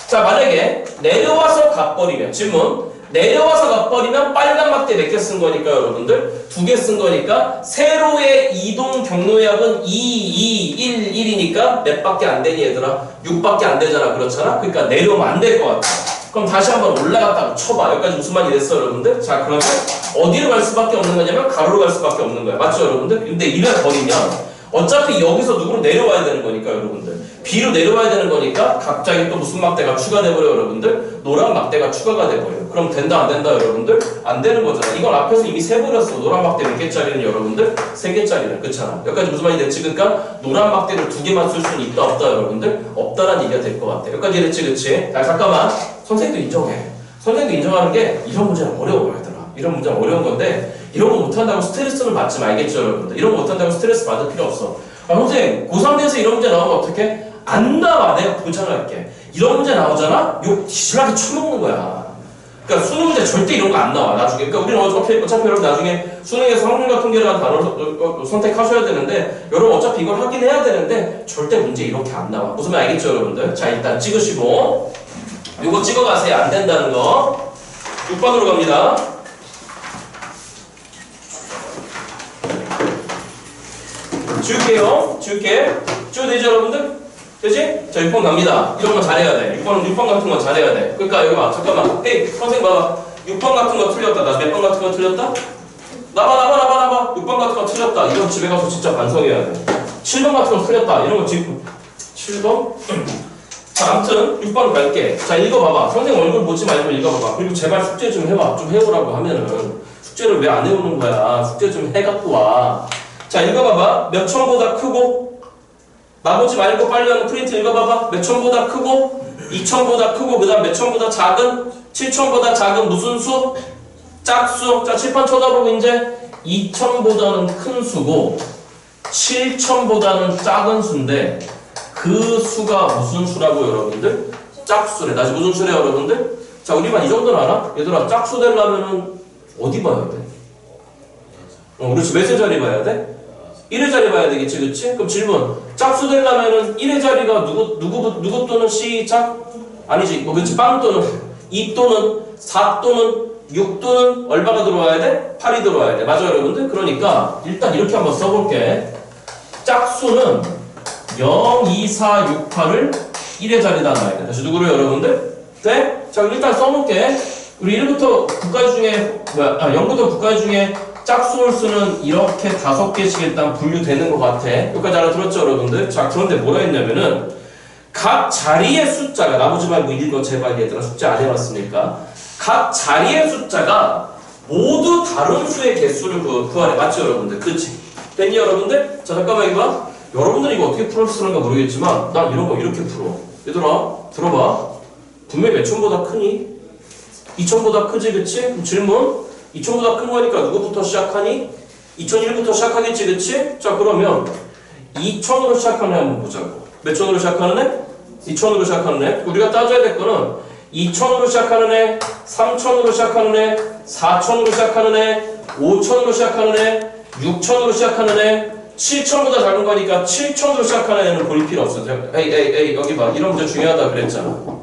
자 만약에 내려와서 가버리면 질문 내려와서 가버리면 빨간 막대 몇 개 쓴 거니까 여러분들? 2개 쓴 거니까 세로의 이동 경로약은 2, 1, 1이니까 몇 밖에 안 되니 얘들아? 6밖에 안 되잖아 그렇잖아? 그러니까 내려오면 안 될 것 같아. 그럼 다시 한번 올라갔다가 쳐봐. 여기까지 무슨 말이 됐어 여러분들? 자 그러면 어디로 갈 수밖에 없는 거냐면 가로로 갈 수밖에 없는 거야 맞죠 여러분들? 근데 이래 버리면 어차피 여기서 누구로 내려와야 되는 거니까 여러분들 B로 내려와야 되는 거니까 갑자기 또 무슨 막대가 추가돼버려 여러분들? 노란 막대가 추가가 돼버려. 그럼 된다 안 된다 여러분들? 안 되는 거잖아. 이건 앞에서 이미 세버렸어. 노란 막대 몇 개짜리는 여러분들? 3개짜리는 그렇잖아. 여기까지 무슨 말이 됐지? 그러니까 노란 막대를 2개만 쓸 수는 있다 없다 여러분들? 없다라는 얘기가 될 것 같아. 여기까지 됐지 그치? 자 잠깐만 선생님도 인정해. 선생님도 인정하는 게 이런 문제는 어려워 얘들아. 이런 문제는 어려운 건데 이런 거 못한다고 스트레스는 받지 말겠죠 여러분들? 이런 거 못한다고 스트레스 받을 필요 없어. 아 선생님 고3 돼서 이런 문제 나오면 어떡해? 안 나와. 내가 보장할게. 이런 문제 나오잖아? 욕 뒤질하게 쳐먹는 거야. 그러니까 수능 문제 절대 이런 거 안 나와 나중에. 그러니까 우리는 어차피 여러분 나중에 수능에서 확률과 통계라는 단어를 선택하셔야 되는데 여러분 어차피 이걸 하긴 해야 되는데 절대 문제 이렇게 안 나와. 무슨 말 알겠죠 여러분들? 자 일단 찍으시고 요거 찍어가세요. 안 된다는 거. 6번으로 갑니다. 지울게. 지워도 되죠 여러분들? 되지? 자 6번 갑니다. 이런 거 잘해야 돼. 6번 같은 거 잘해야 돼. 그러니까 여기 봐. 잠깐만. 에이 선생님 봐봐. 6번 같은 거 틀렸다. 나 몇 번 같은 거 틀렸다? 나봐. 6번 같은 거 틀렸다. 이건 집에 가서 진짜 반성해야 돼. 7번 같은 거 틀렸다. 이런 거 지금 7번? 자 아무튼 6번 갈게. 자 읽어봐봐. 선생님 얼굴 보지 말고 읽어봐봐. 그리고 제발 숙제 좀 해봐. 좀 해오라고 하면은 숙제를 왜 안 해오는 거야. 숙제 좀 해갖고 와. 자 읽어봐봐. 몇 천보다 크고 나보지 말고 빨리 하는 프린트 읽어봐봐. 몇 천보다 크고 2천보다 크고 그 다음 몇 천보다 작은 7천보다 작은 무슨 수? 짝수. 자, 칠판 쳐다보고 이제 2000보다는 큰 수고 7000보다는 작은 수인데 그 수가 무슨 수라고 여러분들? 짝수래. 다시 무슨 수래 여러분들? 자, 우리만 이 정도는 알아? 얘들아, 짝수 되려면은 어디 봐야 돼? 그렇지. 몇의 자리 봐야 돼? 1의 자리 봐야 되겠지, 그치? 그럼 질문. 짝수 되려면은 1의 자리가 누구 또는 시작? 아니지. 뭐, 그치. 빵 또는 2 또는 4 또는 6 또는 얼마가 들어와야 돼? 8이 들어와야 돼. 맞아요, 여러분들? 그러니까 일단 이렇게 한번 써볼게. 짝수는 0, 2, 4, 6, 8을 1의 자리에다 놔야 돼. 다시 누구를 여러분들? 네? 자, 일단 써놓을게. 우리 1부터 9까지 중에, 0부터 9까지 중에 짝수 홀수는 이렇게 5개씩 일단 분류되는 것 같아. 여기까지 알아들었죠, 여러분들? 자, 그런데 뭐라 했냐면은, 각 자리의 숫자가, 나머지 말고 읽어, 제발 얘들아. 숙제 안 해봤으니까. 각 자리의 숫자가 모두 다른 수의 개수를 구하래. 맞죠, 여러분들? 그치? 됐니, 여러분들? 자, 잠깐만, 이거 봐. 여러분들이 이거 어떻게 풀었을는가 모르겠지만, 난 이런 거 이렇게 풀어. 얘들아, 들어봐. 분명히 몇 천보다 크니? 2000보다 크지, 그치? 그럼 질문. 2000보다 큰 거니까 누구부터 시작하니? 2001부터 시작하겠지, 그치? 자, 그러면 2000으로 시작하는 애 한번 보자고. 몇 천으로 시작하는 애? 2000으로 시작하는 애. 우리가 따져야 될 거는 2000으로 시작하는 애, 3000으로 시작하는 애, 4000으로 시작하는 애, 5000으로 시작하는 애, 6000으로 시작하는 애, 7000보다 작은 거니까 7000으로 시작하는 애는 볼 필요 없어. 에이, 여기 봐. 이런 문제 중요하다 그랬잖아.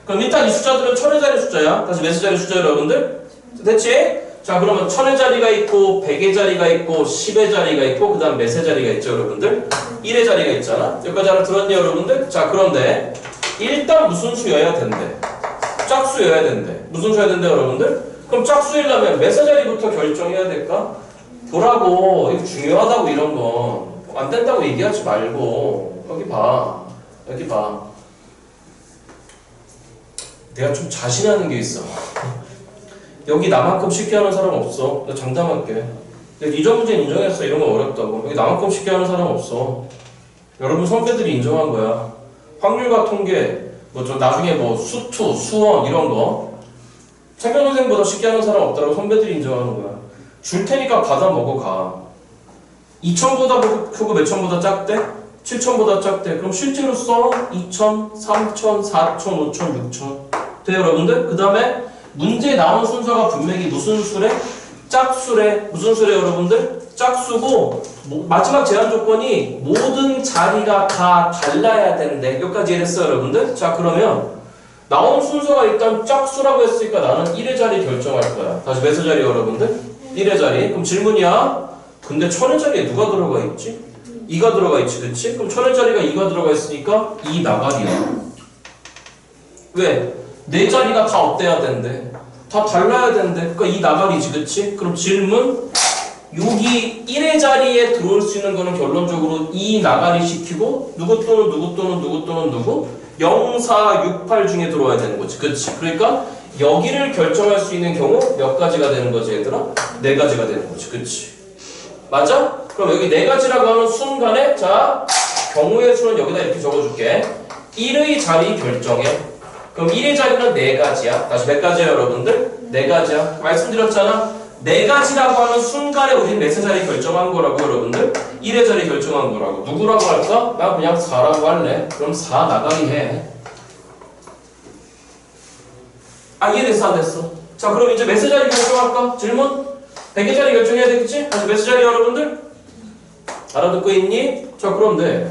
그럼 일단 이 숫자들은 1000의 자리 숫자야. 다시 몇의 자리 숫자야, 여러분들? 됐지? 자, 그러면 1000의 자리가 있고 100의 자리가 있고 10의 자리가 있고 그 다음 몇의 자리가 있죠, 여러분들? 1의 자리가 있잖아. 여기까지 알아들었니, 여러분들? 자, 그런데 일단 무슨 수여야 된대? 짝수여야 된대. 무슨 수여야 된대, 여러분들? 그럼 짝수이려면 몇의 자리부터 결정해야 될까? 보라고. 이거 중요하다고, 이런 거. 안 된다고 얘기하지 말고. 여기 봐. 여기 봐. 내가 좀 자신하는 게 있어. 여기 나만큼 쉽게 하는 사람 없어. 나 장담할게. 내가 이전 문제는 인정했어. 이런 거 어렵다고. 여기 나만큼 쉽게 하는 사람 없어. 여러분 선배들이 인정한 거야. 확률과 통계, 뭐 저 나중에 뭐 수투, 수원 이런 거 창현 선생보다 쉽게 하는 사람 없다고 선배들이 인정하는 거야. 줄 테니까 받아 먹어 가. 2000보다 크고 몇 천보다 작대? 7000보다 작대. 그럼 실제로 써. 2000, 3000, 4000, 5000, 6000. 돼요, 여러분들? 그 다음에 문제에 나온 순서가 분명히 무슨 수래? 짝수래. 무슨 수래, 여러분들? 짝수고 마지막 제한 조건이 모든 자리가 다 달라야 되는데 여기까지 이해했어요, 여러분들? 자, 그러면 나온 순서가 일단 짝수라고 했으니까 나는 1의 자리 결정할 거야. 다시 몇의 자리, 여러분들? 1의 자리. 그럼 질문이야. 근데 1000의 자리에 누가 들어가 있지? 2가 들어가 있지, 그치? 그럼 1000의 자리가 2가 들어가 있으니까 2 나가리야. 왜? 네 자리가 다 어때야 된대? 다 달라야 된대. 그러니까 2 나가리지, 그치? 그럼 질문. 여기 1의 자리에 들어올 수 있는 거는 결론적으로 2 나가리 시키고 누구 또는 누구 또는 누구 또는 누구 0, 4, 6, 8 중에 들어와야 되는 거지. 그치? 그러니까 여기를 결정할 수 있는 경우 몇 가지가 되는 거지, 얘들아? 4가지가 되는 거지. 그치? 맞아? 그럼 여기 4가지라고 하는 순간에 자, 경우의 수는 여기다 이렇게 적어줄게. 1의 자리 결정해. 그럼 1의 자리는 4가지야. 다시 몇 가지야, 여러분들? 4가지야. 말씀드렸잖아. 4가지라고 하는 순간에 우린 몇의 자리 결정한 거라고, 여러분들? 1의 자리 결정한 거라고. 누구라고 할까? 나 그냥 4라고 할래. 그럼 4 나가기 해. 아, 이해됐어, 안 됐어? 자, 그럼 이제 몇의 자리 결정할까? 질문? 100의 자리 결정해야 되겠지? 다시 몇의 자리, 여러분들? 알아듣고 있니? 자, 그런데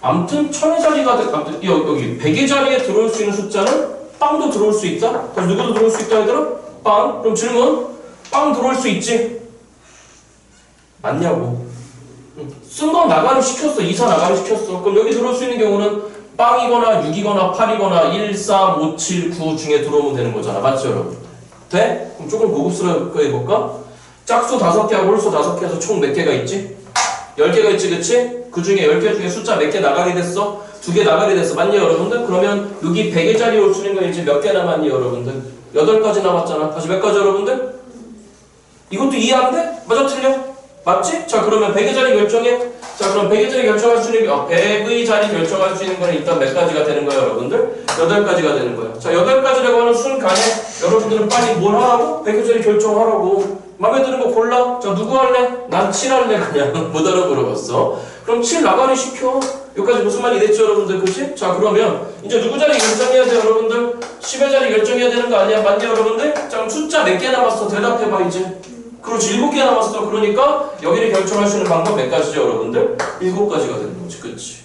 암튼 1000의 자리가 여기 100의 자리에 들어올 수 있는 숫자는 빵도 들어올 수 있다? 다시 누구도 들어올 수 있다, 얘들아? 빵? 그럼 질문? 빵 들어올 수 있지? 맞냐고? 쓴 건 나가리 시켰어. 2, 4 나가리 시켰어. 그럼 여기 들어올 수 있는 경우는 빵이거나 6이거나 8이거나 1, 3, 5, 7, 9 중에 들어오면 되는 거잖아. 맞죠, 여러분? 돼? 그럼 조금 고급스럽게 해볼까? 짝수 5개하고 홀수 5개 해서 총 몇 개가 있지? 10개가 있지, 그치? 그 중에 10개 중에 숫자 몇 개 나가리 됐어? 2개 나가리 됐어. 맞니, 여러분들? 그러면 여기 100의 자리에 올 수 있는 거 이제 몇 개 남았니, 여러분들? 8가지 남았잖아. 다시 몇 가지, 여러분들? 이것도 이해 안 돼? 맞아, 틀려? 맞지? 자, 그러면 100의 자리 결정해. 자, 그럼 100의 자리 결정할 수 있는 100의 자리 결정할 수 있는 거는 일단 몇 가지가 되는 거예요, 여러분들? 8가지가 되는 거예요. 자, 8가지라고 하는 순간에 여러분들은 빨리 뭘 하라고? 100의 자리 결정하라고. 마음에 드는 거 골라. 자, 누구 할래? 난 7 할래. 그냥 못 알아물어봤어. 그럼 7 나가리 시켜. 여기까지 무슨 말이 됐죠, 여러분들? 그치? 자, 그러면 이제 누구 자리 결정해야 돼요, 여러분들? 10의 자리 결정해야 되는 거 아니야? 맞냐, 여러분들? 자, 그럼 숫자 몇 개 남았어? 대답해봐, 이제. 그렇지, 7개 남았어. 그러니까 여기를 결정할 수 있는 방법 몇 가지죠, 여러분들? 7가지가 되는 거지, 그치?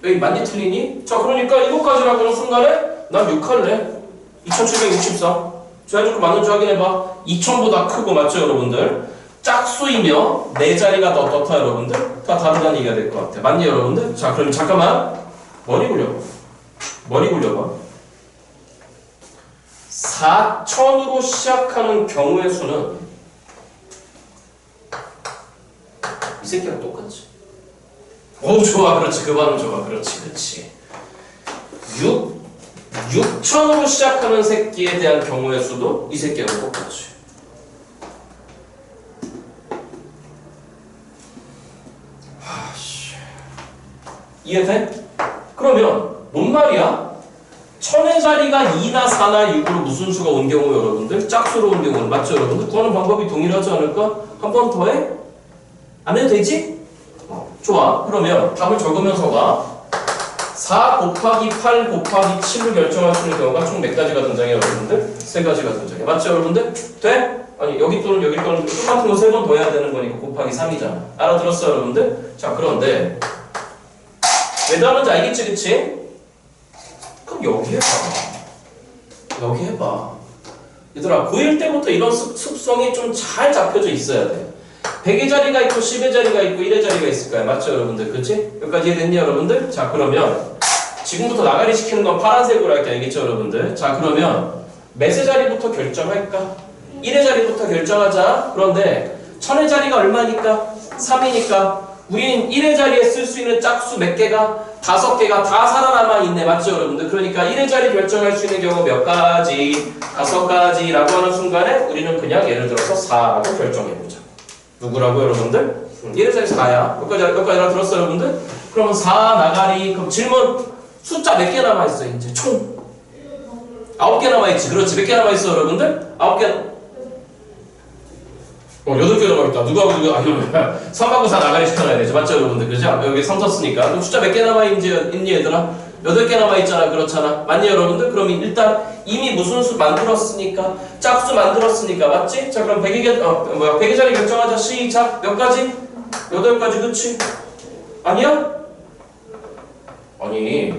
여기 맞니 틀리니? 자, 그러니까 7가지라고 하는 순간에 난 6 할래. 2764. 제한적으로 맞는지 확인해봐. 2000보다 크고, 맞죠, 여러분들? 짝수이며 4자리가 더 떴다, 여러분들? 다 다르다는 얘기가 될 것 같아. 맞니, 여러분들? 자, 그럼 잠깐만. 머리 굴려봐. 머리 굴려봐. 4000으로 시작하는 경우의 수는 이 새끼랑 똑같지. 오, 좋아. 그렇지. 그 반응 좋아. 그렇지. 그렇지. 6000으로 시작하는 새끼에 대한 경우의 수도 이 새끼하고 똑같지. 이해돼? 그러면 뭔 말이야? 1000의 자리가 2나 4나 6으로 무슨 수가 온 경우 여러분들? 짝수로 온 경우는 맞죠, 여러분들? 구하는 방법이 동일하지 않을까? 한 번 더 해? 안 해도 되지? 좋아. 그러면 답을 적으면서 가. 4 곱하기 8 곱하기 7을 결정할 수 있는 경우가 총 몇 가지가 등장해요, 여러분들? 3가지가 등장해. 맞죠, 여러분들? 돼? 아니, 여기 또는 여기 또는 똑같은 거 3번 더 해야 되는 거니까 곱하기 3이잖아. 알아들었어, 여러분들? 자, 그런데 왜 다른지 알겠지, 그치? 그럼 여기 해봐. 여기 해봐. 얘들아, 고1 때부터 이런 습성이 좀 잘 잡혀져 있어야 돼. 100의 자리가 있고 10의 자리가 있고 1의 자리가 있을 거야. 맞죠, 여러분들? 그치? 여기까지 이해됐니, 여러분들? 자, 그러면 지금부터 나가리 시키는 건 파란색으로 할게. 알겠죠, 여러분들? 자, 그러면 몇의 자리부터 결정할까? 1의 자리부터 결정하자. 그런데 1000의 자리가 얼마니까? 3이니까 우린 1의 자리에 쓸 수 있는 짝수 몇 개가? 5개가 다 살아남아 있네. 맞죠, 여러분들? 그러니까 1의 자리 결정할 수 있는 경우 몇 가지? 5가지라고 하는 순간에 우리는 그냥 예를 들어서 4라고 결정해보자. 누구라고, 여러분들? 1의 자리 4야. 여기까지 알아들었어, 여러분들? 그러면 4 나가리. 그럼 질문 숫자 몇 개 남아있어, 이제? 총 9개 남아있지. 그렇지. 몇 개 남아있어, 여러분들? 9개. 8개 남아있다. 누구하고 누구? 아, 이러면 3하고 4 나가리 시켜놔야 되죠. 맞죠, 여러분들? 그죠? 여기 3 썼으니까. 그럼 숫자 몇 개 남아있니, 얘들아? 8개 남아있잖아. 그렇잖아. 맞니, 여러분들? 그럼 일단 이미 무슨 수 만들었으니까, 짝수 만들었으니까. 맞지? 자, 그럼 100의 자리 결정하자. 시작. 몇 가지? 8가지. 그치? 아니야? 아니,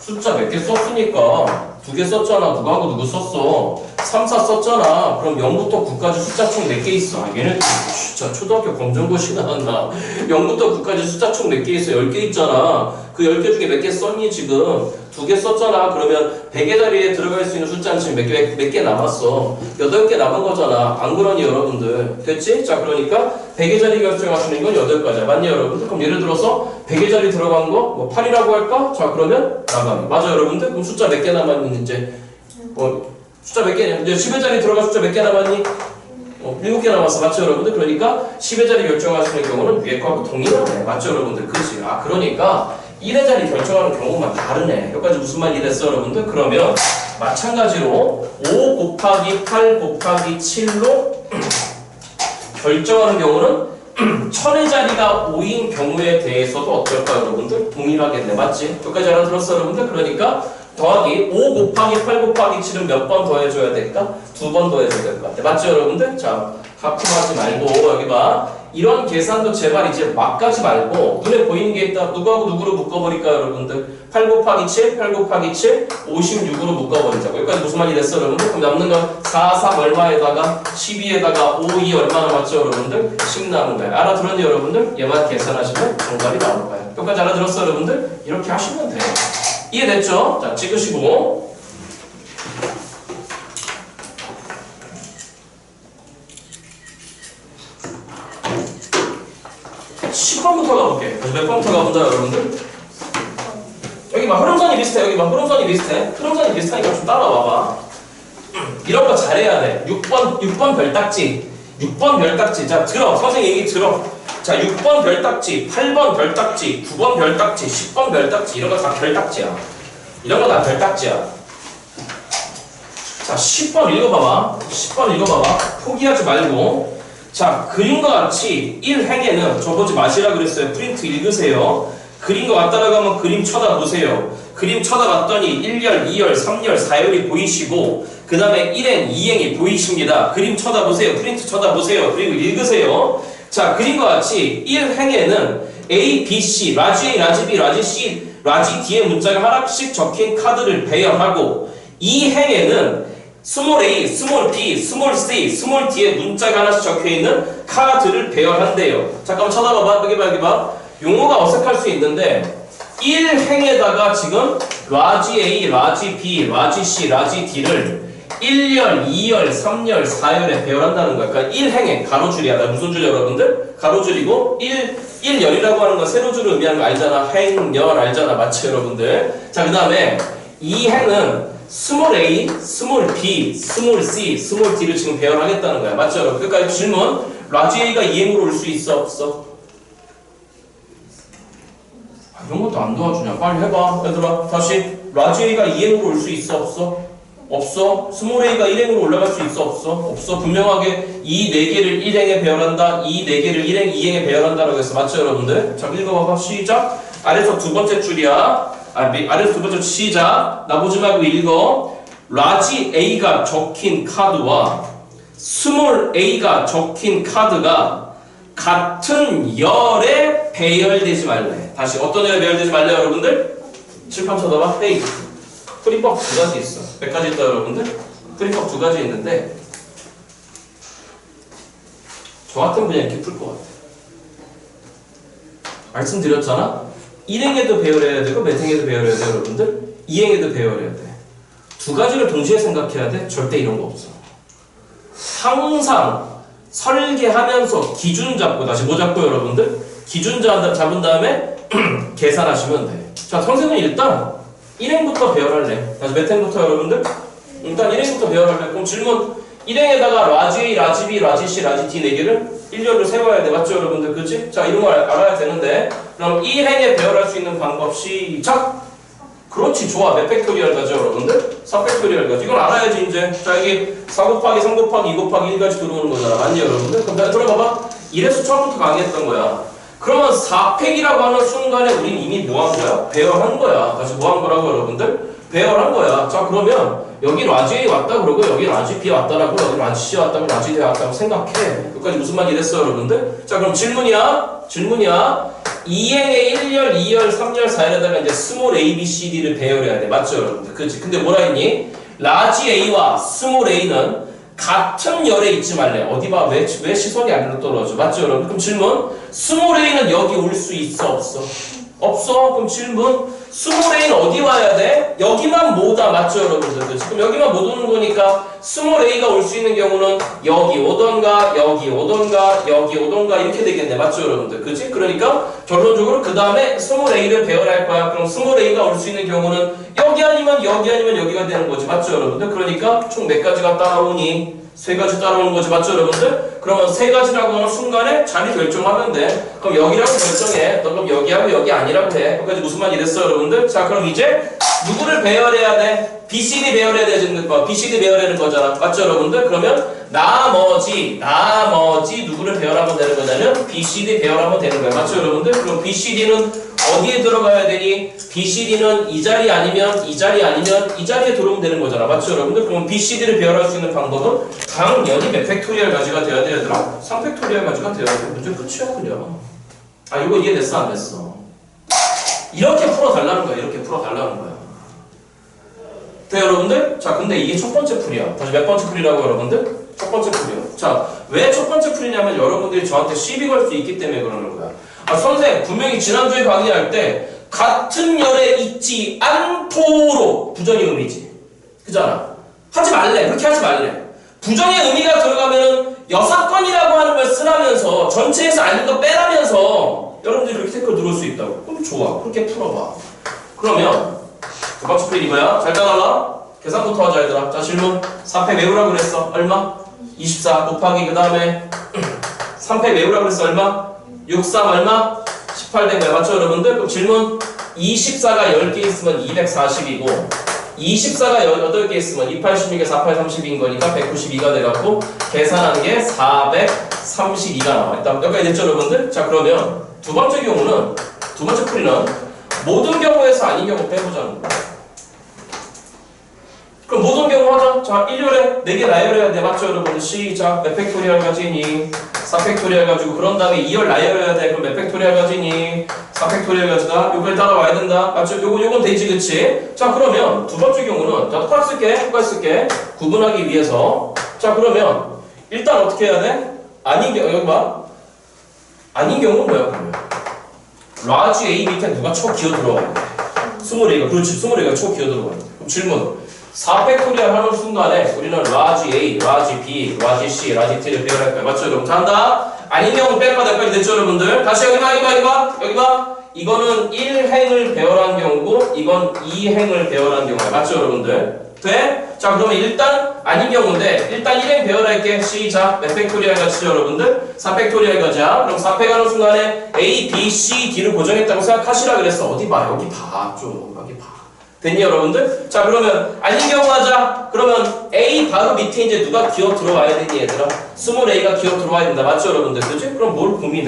숫자 몇 개 썼으니까 2개 썼잖아. 누구하고 누구 썼어? 3, 4 썼잖아. 그럼 0부터 9까지 숫자 총 몇 개 있어? 아, 얘네 진짜 초등학교 검정고시 나왔나? 0부터 9까지 숫자 총 몇 개 있어? 10개 있잖아. 그 10개 중에 몇 개 썼니 지금? 2개 썼잖아. 그러면 100의 자리에 들어갈 수 있는 숫자는 지금 몇 개 남았어? 8개 남은 거잖아. 안 그러니, 여러분들? 됐지? 자, 그러니까 100의 자리 결정할 수 있는 건 8가지야. 맞니, 여러분들? 그럼 예를 들어서 100의 자리 들어간 거 뭐 8이라고 할까? 자, 그러면 나가면. 맞아, 여러분들? 그럼 숫자 몇 개 남았니, 이제? 숫자 몇 개냐? 이제 10의 자리 들어간 숫자 몇 개 남았니? 7개 남았어. 맞죠, 여러분들? 그러니까 10의 자리 결정할 수 있는 경우는 위에 거하고 동일하네. 맞죠, 여러분들? 그렇지. 아, 그러니까 1의 자리 결정하는 경우만 다르네. 여기까지 무슨 말이 됐어, 여러분들? 그러면 마찬가지로 5 곱하기 8 곱하기 7로 결정하는 경우는 1000의 자리가 5인 경우에 대해서도 어떨까, 여러분들? 동일하겠네. 맞지? 여기까지 알아들었어, 여러분들? 그러니까 더하기 5 곱하기 8 곱하기 7은 몇 번 더해줘야 될까? 2번 더해줘야 될 것 같아. 맞죠, 여러분들? 자, 하품하지 말고 여기 봐. 이런 계산도 제발 이제 막 가지 말고 눈에 보이는 게 있다. 누구하고 누구로 묶어버릴까, 여러분들? 8 곱하기 7, 8 곱하기 7, 56으로 묶어버리자고. 여기까지 무슨 말이 됐어, 여러분들? 그럼 남는 건 4, 3 얼마에다가 12에다가 5, 2 얼마 남았죠, 여러분들? 10 남은 거야. 알아들었니, 여러분들? 얘만 계산하시면 정답이 나올 거야. 여기까지 알아들었어, 여러분들? 이렇게 하시면 돼. 이해됐죠? 자, 찍으시고. (10번부터) 가볼게. 몇 번부터 가보자, 여러분들? 여기 막 흐름선이 비슷해. 여기 막 흐름선이 비슷해. 흐름선이 비슷하니까 좀 따라와봐. 이런 거 잘해야 돼. 6번 별딱지. 6번 별딱지. 자, 들어. 선생님 얘기 들어. 자, 6번 별딱지, 8번 별딱지, 9번 별딱지, 10번 별딱지. 이런 거 다 별딱지야. 이런 거 다 별딱지야. 자, 10번 읽어봐봐. 10번 읽어봐봐. 포기하지 말고. 자, 그림과 같이 1행에는 저 보지 마시라 그랬어요. 프린트 읽으세요. 그림과 같다라고 하면 그림 쳐다보세요. 그림 쳐다봤더니 1열, 2열, 3열, 4열이 보이시고 그 다음에 1행, 2행이 보이십니다. 그림 쳐다보세요. 프린트 쳐다보세요. 그리고 읽으세요. 자, 그림과 같이 1행에는 A, B, C, 라지 A, 라지 B, 라지 C, 라지 D의 문자가 하나씩 적힌 카드를 배열하고 2행에는 스몰 a, 스몰 b, 스몰 c, 스몰 d의 문자가 하나씩 적혀있는 카드를 배열한대요. 잠깐만 쳐다봐봐. 여기 봐. 용어가 어색할 수 있는데 1행에다가 지금 라지 a, 라지 b, 라지 c, 라지 d를 1열, 2열, 3열, 4열에 배열한다는 거야. 그러니까 1행에 가로줄이야. 나 무슨 줄 여러분들? 가로줄이고 1열이라고 하는 건 세로줄을 의미하는 거 알잖아. 행열 알잖아. 맞죠 여러분들? 자, 그 다음에 2행은 스몰 a, 스몰 b, 스몰 c, 스몰 d를 지금 배열하겠다는 거야. 맞죠 여러분? 그러니까 질문, 라지 a가 2행으로 올 수 있어 없어? 이런 것도 안 도와주냐? 빨리 해봐 얘들아. 다시 라지 a가 2행으로 올 수 있어 없어? 없어. 스몰 a가 1행으로 올라갈 수 있어 없어? 없어. 분명하게 이 4개를 1행에 배열한다. 이 4개를 2행에 배열한다라고 했어. 맞죠 여러분들? 자, 읽어봐봐. 시작. 아래서 두 번째 줄이야. 아래서 두 번째 줄 시작. 나보지 말고 읽어. 라지 a가 적힌 카드와 스몰 a가 적힌 카드가 같은 열에 배열되지 말래. 다시 어떤 열에 배열되지 말래 여러분들? 칠판 쳐다봐. 헤이. 프리법 두 가지 있어. 몇 가지 있다 여러분들? 프리법 두 가지 있는데 저 같은 분야 이렇게 풀 것 같아. 말씀드렸잖아. 1행에도 배열해야 되고 몇 행에도 배열해야 돼 여러분들? 2행에도 배열해야 돼. 두 가지를 동시에 생각해야 돼. 절대 이런 거 없어. 항상 설계하면서 기준 잡고 다시 뭐 잡고 여러분들? 기준 잡은 다음에 계산하시면 돼. 자, 선생님은 일단 1행부터 배열할래. 다시 몇 행부터 여러분들? 일단 1행부터 배열할래. 그럼 질문 1행에다가 라지 A, 라지 B, 라지 C, 라지 D 4개를 1열로 세워야 돼. 맞죠 여러분들? 그치? 자, 이런 걸 알아야 되는데 그럼 1행에 배열할 수 있는 방법 시작! 그렇지 좋아. 몇 팩토리얼 가죠 여러분들? 4팩토리얼 가죠. 이건 알아야지 이제. 자, 여기 4 곱하기 3 곱하기 2 곱하기 1까지 들어오는 거잖아. 맞니 여러분들? 그럼 들어봐봐. 이래서 처음부터 강의했던 거야. 그러면 4팩이라고 하는 순간에 우린 이미 뭐 한 거야? 배열한 거야. 다시 뭐 한 거라고 여러분들? 배열한 거야. 자, 그러면 여기 라지 A 왔다 그러고 여기 라지 B 왔다라고 여기 라지 C 왔다고 라지 D 왔다고 생각해. 여기까지 무슨 말이 됐어 여러분들? 자, 그럼 질문이야. 2행에 1열, 2열, 3열, 4열에다가 이제 스몰 A, B, C, D를 배열해야 돼. 맞죠 여러분들? 그치? 근데 뭐라 했니? 라지 A와 스몰 A는 같은 열에 있지 말래. 어디 봐. 왜 시선이 아래로 떨어져? 맞죠 여러분? 그럼 질문. 스몰 A는 여기 올 수 있어 없어? 없어. 그럼 질문. 스몰 A는 어디 와야 돼? 여기만 못 와. 맞죠 여러분들? 그치? 그럼 여기만 못 오는 거니까 스몰 A가 올 수 있는 경우는 여기 오던가 여기 오던가 여기 오던가 이렇게 되겠네. 맞죠 여러분들? 그치? 그러니까 결론적으로 그 다음에 스몰 A를 배열할 거야. 그럼 스몰 A가 올 수 있는 경우는 여기 아니면 여기가 되는 거지. 맞죠 여러분들? 그러니까 총 몇 가지가 따라오니? 3가지 따라오는 거지. 맞죠 여러분들? 그러면 3가지라고 하는 순간에 자리 결정하면 돼. 그럼 여기라고 결정해. 너 그럼 여기하고 여기 아니라고 해. 거기까지 무슨 말이 됐어 여러분들? 자, 그럼 이제 누구를 배열해야 돼? BCD 배열해야 되는 거. BCD 배열하는 거잖아. 맞죠 여러분들? 그러면 나머지 누구를 배열하면 되는 거냐면 BCD 배열하면 되는 거야. 맞죠 여러분들? 그럼 BCD는 어디에 들어가야 되니? BCD는 이 자리 아니면 이 자리에 들어오면 되는 거잖아. 맞죠 여러분들? 그럼 BCD를 배열할 수 있는 방법은 당연히 몇 팩토리얼 가지가 돼야 돼 얘들아? 3팩토리얼 가지가 돼야 돼. 문제 끝이야 그냥. 아, 이거 이해됐어 안 됐어? 이렇게 풀어달라는 거야. 이렇게 풀어달라는 거야. 네 여러분들? 자, 근데 이게 첫 번째 풀이야. 다시 몇 번째 풀이라고 여러분들? 첫 번째 풀이야. 자, 왜 첫 번째 풀이냐면 여러분들이 저한테 시비 걸 수 있기 때문에 그러는 거야. 아, 선생님 분명히 지난주에 강의할 때 같은 열에 있지 않도록 부정의 의미지. 그잖아. 하지 말래. 그렇게 하지 말래. 부정의 의미가 들어가면은 여사건이라고 하는 걸 쓰라면서 전체에서 아닌 거 빼라면서 여러분들이 그렇게 댓글 들어올 수 있다고. 그럼 좋아. 그렇게 풀어봐. 그러면 두 번째 풀이 이거야. 잘 따라라. 계산부터 하자 얘들아. 자, 질문. 4패 외우라고 그랬어. 얼마? 24 곱하기 그 다음에 3패 외우라고 그랬어. 얼마? 6, 3 얼마? 18 된 거야. 맞죠 여러분들? 그럼 질문 24가 10개 있으면 240이고 24가 8개 있으면 2, 86에 4, 8, 32인 거니까 192가 돼갖고 계산한 게 432가 나와. 일단 여기까지 됐죠 여러분들? 자 그러면 두 번째 경우는 두 번째 풀이는 모든 경우에서 아닌 경우 빼보자는 거야. 그럼 모든 경우 하자. 자 1열에 4개 나열해야 돼. 맞죠 여러분들? 시작. 몇 팩토리얼 가지니? 4팩토리얼 가지고 그런 다음에 2열 나열해야 돼. 그럼 몇 팩토리얼 가지니? 4팩토리얼 가지다. 요걸 따라와야 된다. 맞죠? 요건 되지 그치? 자 그러면 두 번째 경우는 자 똑같이 쓸게. 구분하기 위해서 자 그러면 일단 어떻게 해야 돼? 아닌 경우 여기 봐. 아닌 경우는 뭐야 그러면? 라지 A 밑에 누가 쳐 기어 들어가야 돼. 24가 그렇지 24가 쳐 기어 들어가야 돼. 그럼 질문 4팩토리얼 하는 순간에 우리는 라지 A, 라지 B, 라지 C, 라지 T를 배열할 거야. 맞죠 여러분? 잔다. 아닌 경우 뺄 거다. 여기까지 됐죠 여러분들? 다시 여기 봐. 이거는 1행을 배열한 경우고 이건 2행을 배열한 경우야. 맞죠 여러분들? 돼? 자 그러면 일단 아닌 경우인데 일단 1행 배열할게. 시작. 몇 팩토리얼 가지죠 여러분들? 4팩토리얼 가자. 그럼 4팩 하는 순간에 A, B, C, D를 고정했다고 생각하시라 그랬어. 어디 봐. 여기 봐. 좀 여기 봐. 됐니 여러분들? 자 그러면 아닌 경우 하자. 그러면 A 바로 밑에 이제 누가 기어 들어와야 되니 얘들아? 20A가 기어 들어와야 된다. 맞죠 여러분들? 그치? 그럼 뭘 고민해?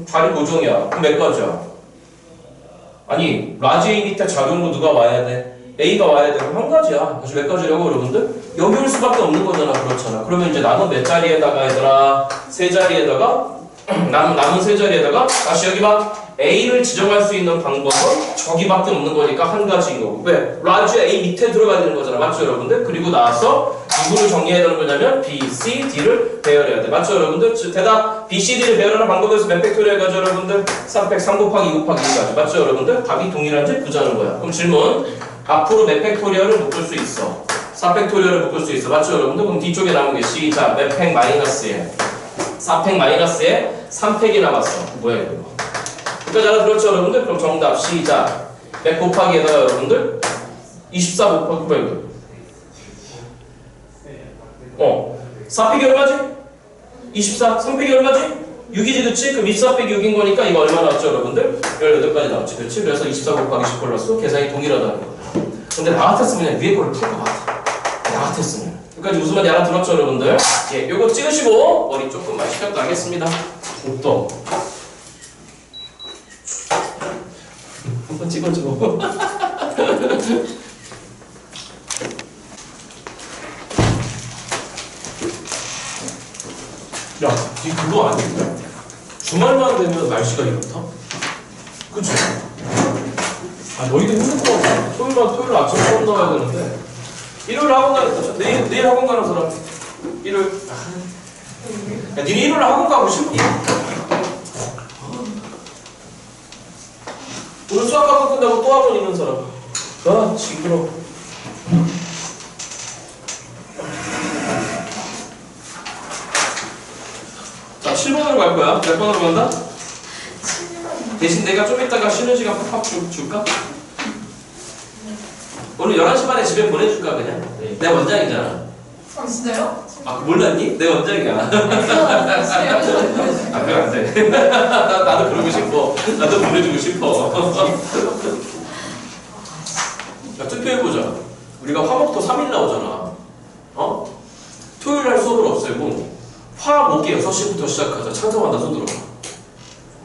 자리 고정이야. 그럼 몇 가지야? 아니 라지 A 밑에 작은 거 누가 와야 돼? A가 와야 돼. 그럼 한 가지야. 그래서 몇 가지라고 여러분들? 여기 올 수밖에 없는 거잖아. 그렇잖아. 그러면 이제 남은 몇 자리에다가 얘들아? 세 자리에다가 남은 세 자리에다가 다시 여기 봐. A를 지정할 수 있는 방법은 저기밖에 없는 거니까 한 가지인 거고. 왜? 라지 A 밑에 들어가야 되는 거잖아. 맞죠 여러분들? 그리고 나서 누구를 정리해야 되는 거냐면 B, C, D를 배열해야 돼. 맞죠 여러분들? 대답 B, C, D를 배열하는 방법에서 몇 팩토리얼 가죠 여러분들? 3 곱하기 2 곱하기 2까지. 맞죠 여러분들? 답이 동일한지 부자는 거야. 그럼 질문 앞으로 몇 팩토리얼을 묶을 수 있어? 4팩토리얼을 묶을 수 있어. 맞죠 여러분들? 그럼 뒤쪽에 남은 게 시작. 몇 팩 마이너스에 4팩 마이너스에 3팩이 남았어. 뭐야 이거? 여기까지 알아들었죠 여러분들? 그럼 정답 시작. 몇 곱하기에다가 여러분들? 24 곱하기 4팩이 얼마지? 24 3팩이 얼마지? 6이지 그치? 그럼 24 빼기 6인 거니까 이거 얼마 나왔죠 여러분들? 18가지 나왔지 그치? 그래서 24 곱하기 10 플러스 계산이 동일하다는 거야. 근데 나 같았으면 그냥 위에 거를 풀 것 같아. 나 같았으면. 여기까지 무슨 말인지 알아들었죠 여러분들? 예, 요거 찍으시고 머리 조금만 식혀도 하겠습니다. 또 한번 찍어줘. 야, 니 그거 아니야? 주말만 되면 날씨가 이렇다? 그치? 아, 너희도 힘들 것 같아. 토요일 아침에 수업 나와야 되는데. 일요일 학원 가는 내일 학원 가는 사람. 일요일. 야, 니네 일요일 학원 가고 싶니? 오늘 수학 학원 끝나고 또 학원 있는 사람. 아, 징그러. 자, 7번으로 갈 거야. 몇 번으로 간다? 7번. 대신 내가 좀 이따가 쉬는 시간 팍팍 줄까? 오늘 11시 반에 집에 보내줄까, 그냥? 네. 내가 원장이잖아. 아, 진짜요? 아, 몰랐니? 내가 원장이야. 아, 그래, 안 돼. 나도 그러고 싶어. 나도 보내주고 싶어. 야, 투표해보자. 우리가 화목토 3일 나오잖아. 어? 토요일 날 수업을 없애고 화, 목이 6시부터 시작하자. 찬성한다, 손 들어.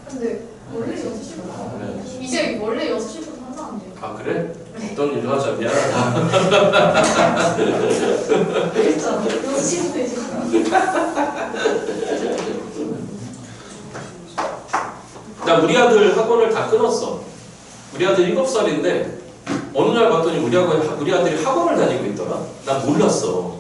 근데 원래 6시부터 이제 원래 6시부터 한다는데요. 아, 그래? 어떤 일도 하자. 미안하다. 알겠잖아. 6시부터 이제. 나 우리 아들 학원을 다 끊었어. 우리 아들 7살인데 어느 날 봤더니 우리 아들이 학원을 다니고 있더라. 난 몰랐어.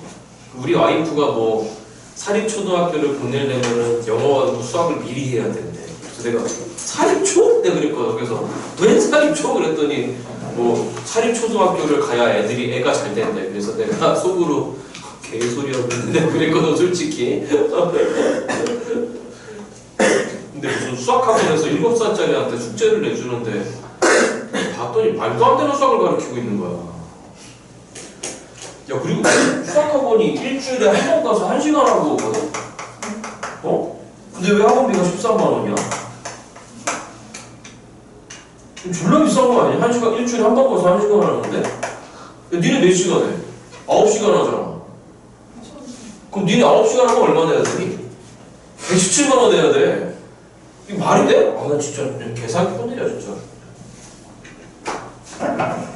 우리 와이프가 뭐 사립초등학교를 보내려면은 영어하고 수학을 미리 해야 된대. 그래서 내가 사립초? 내가 그랬거든. 그래서 왜 사립초? 그랬더니 뭐 사립초등학교를 가야 애가 잘 된대. 그래서 내가 속으로 개소리하고 있는데 그랬거든 솔직히. 근데 무슨 수학학원에서 7살짜리한테 숙제를 내주는데 봤더니 말도 안 되는 수학을 가르치고 있는 거야. 야, 야, 그리고 수학학원이 일주일에 한 번 가서 1시간 하고 오거든? 근데 왜 학원비가 13만 원이야? 졸라 비싼 거 아니야? 일주일에 한 번 가서 1시간 하는데? 야, 니네 몇 시간 해? 9시간 하잖아. 그럼 니네 9시간 하면 얼마 내야 되니? 117만 원 내야 돼. 이게 말이 돼? 나 진짜 계산기 혼내려 진짜.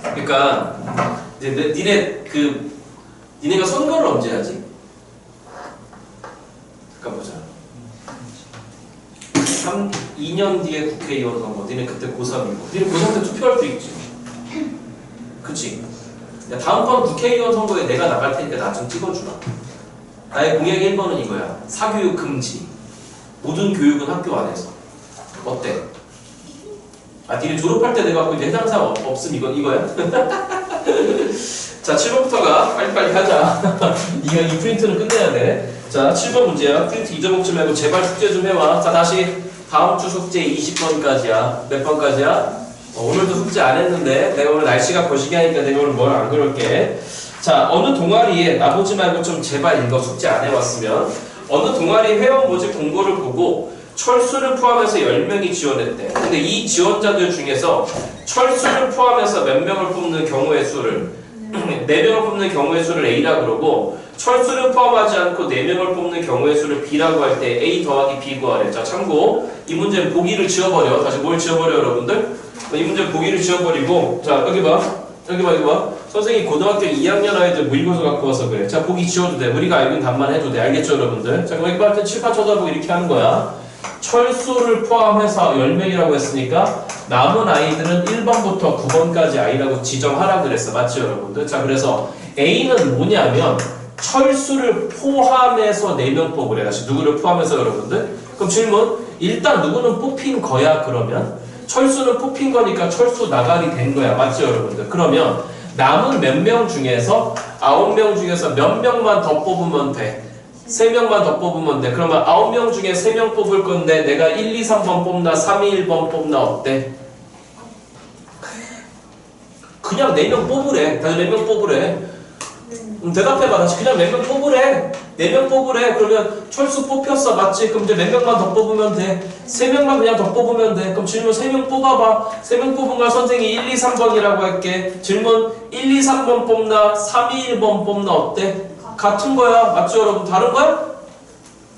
그러니까 이제 니네가 선거를 언제 하지? 잠깐 보자. 2년 뒤에 국회의원 선거. 니네 그때 고3이고. 니네 고3 때 투표할 수 있지. 그치? 야, 다음번 국회의원 선거에 내가 나갈 테니까 나 좀 찍어주라. 나의 공약 1번은 이거야. 사교육 금지. 모든 교육은 학교 안에서. 어때? 니네 졸업할 때 내가 이제 해당 사항 없음 이거야? 자, 7번부터가 빨리빨리 하자. 이 프린트는 끝내야 돼. 자, 7번 문제야. 프린트 잊어먹지 말고 제발 숙제 좀 해와. 자, 다시 다음 주 숙제 20번까지야. 몇 번까지야? 오늘도 숙제 안 했는데 내가 오늘 날씨가 거시기하니까 내가 오늘 뭘 안 그럴게. 자, 어느 동아리에 나보지 말고 좀 제발 이거 숙제 안 해왔으면 어느 동아리 회원 모집 공고를 보고 철수를 포함해서 10명이 지원했대. 근데 이 지원자들 중에서 철수를 포함해서 몇 명을 뽑는 경우의 수를 4명을 뽑는 경우의 수를 A라고 그러고 철수를 포함하지 않고 4명을 뽑는 경우의 수를 B라고 할 때 A 더하기 B 구하래. 자, 참고 이 문제는 보기를 지워버려. 다시 뭘 지워버려 여러분들? 이 문제는 보기를 지워버리고 자, 여기 봐. 선생님이 고등학교 2학년 아이들 모의고사 갖고 와서 그래. 자, 보기 지워도 돼. 우리가 알고 있는 답만 해도 돼. 알겠죠 여러분들? 자, 그럼 여기 봐. 칠판 쳐다보고 이렇게 하는 거야. 철수를 포함해서 10명이라고 했으니까 남은 아이들은 1번부터 9번까지 아이라고 지정하라 그랬어. 맞죠 여러분들? 자, 그래서 A는 뭐냐면 철수를 포함해서 4명 뽑으래. 다시 누구를 포함해서 여러분들? 그럼 질문. 일단 누구는 뽑힌 거야 그러면? 철수는 뽑힌 거니까 철수 나가리 된 거야. 맞죠 여러분들? 그러면 남은 몇 명 중에서 9명 중에서 몇 명만 더 뽑으면 돼. 3명만 더 뽑으면 돼. 그러면 9명 중에 3명 뽑을 건데 내가 1, 2, 3번 뽑나 3, 2, 1번 뽑나 어때? 그냥 4명 뽑으래. 다시 4명 뽑으래. 대답해봐. 다시 그냥 4명 뽑으래. 4명 뽑으래. 그러면 철수 뽑혔어. 맞지? 그럼 이제 몇 명만 더 뽑으면 돼. 3명만 그냥 더 뽑으면 돼. 그럼 질문 3명 뽑아봐. 3명 뽑은 걸 선생님이 1, 2, 3번이라고 할게. 질문 1, 2, 3번 뽑나 3, 2, 1번 뽑나 어때? 같은 거야. 맞죠 여러분? 다른 거야?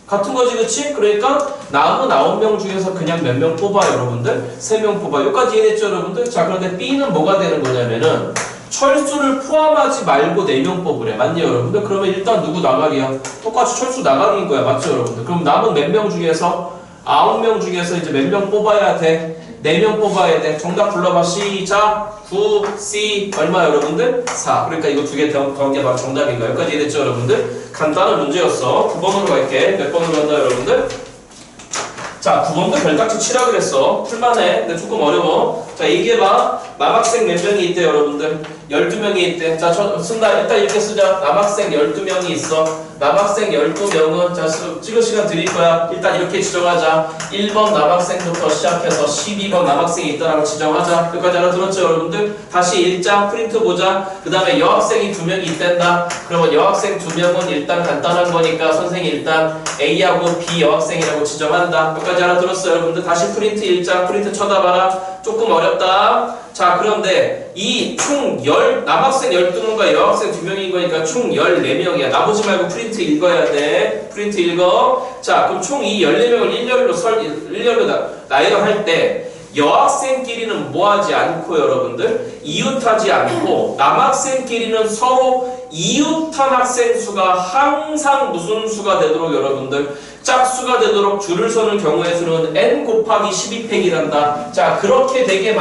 같은 거지 그치? 그러니까 남은 9명 중에서 그냥 몇 명 뽑아 여러분들? 3명 뽑아. 여기까지 이해됐죠 여러분들? 자, 그런데 B는 뭐가 되는 거냐면은 철수를 포함하지 말고 4명 뽑으래. 맞니 여러분들? 그러면 일단 누구 나가리야? 똑같이 철수 나가리인 거야. 맞죠 여러분들? 그럼 남은 몇 명 중에서 9명 중에서 이제 몇 명 뽑아야 돼? 4명 뽑아야 돼. 정답 불러봐. 시작. 9, C 얼마 여러분들? 4. 그러니까 이거 두 개 더한 게 바로 정답인가요? 여기까지 이해됐죠 여러분들? 간단한 문제였어. 9번으로 갈게. 몇 번으로 간다 여러분들? 자, 9번도 별딱지 치라 그랬어. 풀만해. 근데 조금 어려워. 자, 얘기해봐. 남학생 몇 명이 있대 여러분들? 12명이 있대. 자, 쓴다. 일단 이렇게 쓰자. 남학생 12명이 있어. 남학생 12명은 자, 찍을 시간 드릴 거야. 일단 이렇게 지정하자. 1번 남학생부터 시작해서 12번 남학생이 있다라고 지정하자. 여기까지 알아들었죠 여러분들? 다시 1장 프린트 보자. 그 다음에 여학생이 2명이 있댄다. 그러면 여학생 2명은 일단 간단한 거니까 선생이 일단 A하고 B 여학생이라고 지정한다. 여기까지 알아들었어요 여러분들? 다시 프린트 1장 프린트 쳐다봐라. 조금 어렵다. 자, 그런데 이 총 남학생 12명과 여학생 2명인 거니까 총 14명이야. 나보지 말고 프린트 읽어야 돼. 프린트 읽어. 자, 그럼 총 이 14명을 일렬로 나열할 때 여학생끼리는 뭐하지 않고 여러분들? 이웃하지 않고 남학생끼리는 서로 이웃한 학생 수가 항상 무슨 수가 되도록 여러분들? 짝수가 되도록 줄을 서는 경우의 수는 n 곱하기 12팩이란다. 자, 그렇게 되게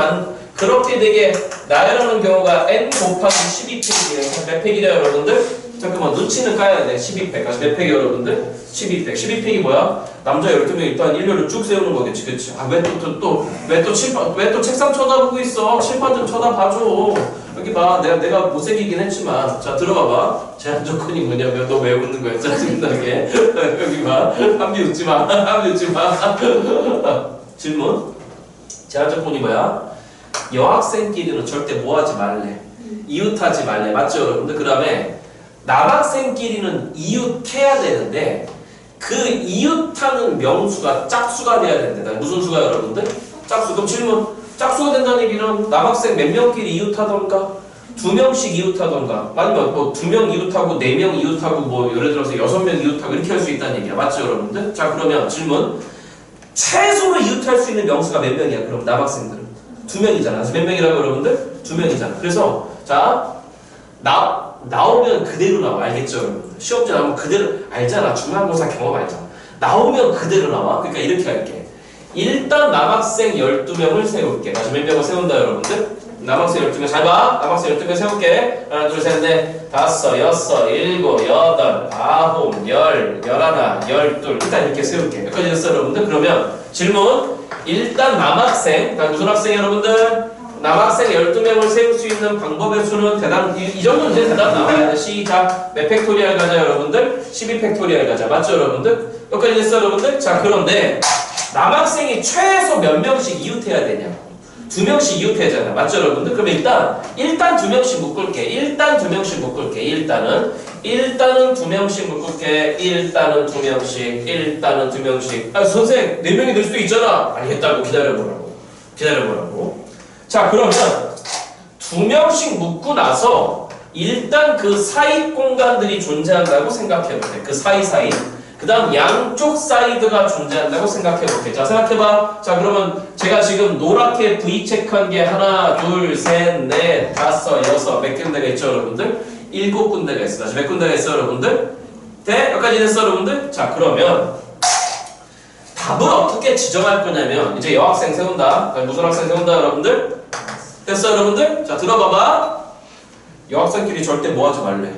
나열하는 경우가 n 곱하기 12팩이에요. 몇 팩이래 여러분들? 잠깐만 눈치는 까야 돼. 12팩. 몇 팩이 여러분들? 12팩. 12팩이 뭐야? 남자 12명 일단 일렬로 쭉 세우는 거겠지. 그치? 아, 왜 또 책상 쳐다보고 있어? 칠판 좀 쳐다봐줘. 여기 봐. 내가 못생기긴 했지만. 자, 들어봐봐. 제한 조건이 뭐냐면, 너 왜 웃는 거야? 짜증나게. 여기 봐. 한비 웃지 마. 한비 웃지 마. 질문. 제한 조건이 뭐야? 여학생끼리는 절대 뭐 하지 말래. 이웃하지 말래. 맞죠, 여러분들? 그 다음에 남학생끼리는 이웃해야 되는데 그 이웃하는 명수가 짝수가 돼야 된다. 무슨 수가 여러분들? 짝수. 그럼 질문. 짝수가 된다는 얘기는 남학생 몇 명끼리 이웃하던가 2명씩 이웃하던가 아니면 뭐 2명 이웃하고 4명 이웃하고 뭐 예를 들어서 6명 이웃하고 이렇게 할 수 있다는 얘기야. 맞죠 여러분들? 자 그러면 질문. 최소로 이웃할 수 있는 명수가 몇 명이야? 그럼 남학생들은 2명이잖아. 그래서 몇 명이라고 여러분들? 2명이잖아. 그래서 자 나오면 그대로 나와. 알겠죠 여러분들? 시험지 나오면 그대로 알잖아. 중간고사 경험 알잖아. 나오면 그대로 나와. 그러니까 이렇게 할게. 일단 남학생 12명을 세울게. 다시 몇 명을 세운다 여러분들? 남학생 12명 잘 봐. 남학생 12명 세울게. 하나 둘 셋 넷 다섯 여섯 일곱 여덟 아홉 열 열하나 열둘 일단 이렇게 세울게. 여기까지 됐어 여러분들? 그러면 질문. 일단 남학생 무슨 학생 여러분들? 남학생 12명을 세울 수 있는 방법의 수는 대답 이 정도는 이제 대답 나와야 돼. 시작. 몇 팩토리얼 가자 여러분들? 12팩토리얼 가자. 맞죠 여러분들? 여기까지 됐어 여러분들? 자 그런데 남학생이 최소 몇 명씩 이웃해야 되냐? 2명씩 이웃해야 되잖아. 맞죠 여러분들? 그럼 일단 2명씩 묶을게. 일단 2명씩 묶을게. 일단은 2명씩 묶을게. 일단은 2명씩. 아 선생 4명이 될 수도 있잖아. 알겠다고 기다려보라고. 자 그러면 2명씩 묶고 나서 일단 그 사이 공간들이 존재한다고 생각해볼게. 그 사이. 그 다음 양쪽 사이드가 존재한다고 생각해볼게. 자 생각해봐. 자 그러면 제가 지금 노랗게 V 체크한 게 하나 둘 셋 넷 다섯 여섯 몇 군데가 있죠 여러분들? 7군데가 있어. 다시 몇 군데가 있어 여러분들? 네? 여기까지 됐어 여러분들? 자 그러면 답을 어떻게 지정할 거냐면 이제 여학생 세운다. 무슨 학생 세운다 여러분들? 됐어 여러분들? 자 들어봐봐. 여학생끼리 절대 뭐하지 말래.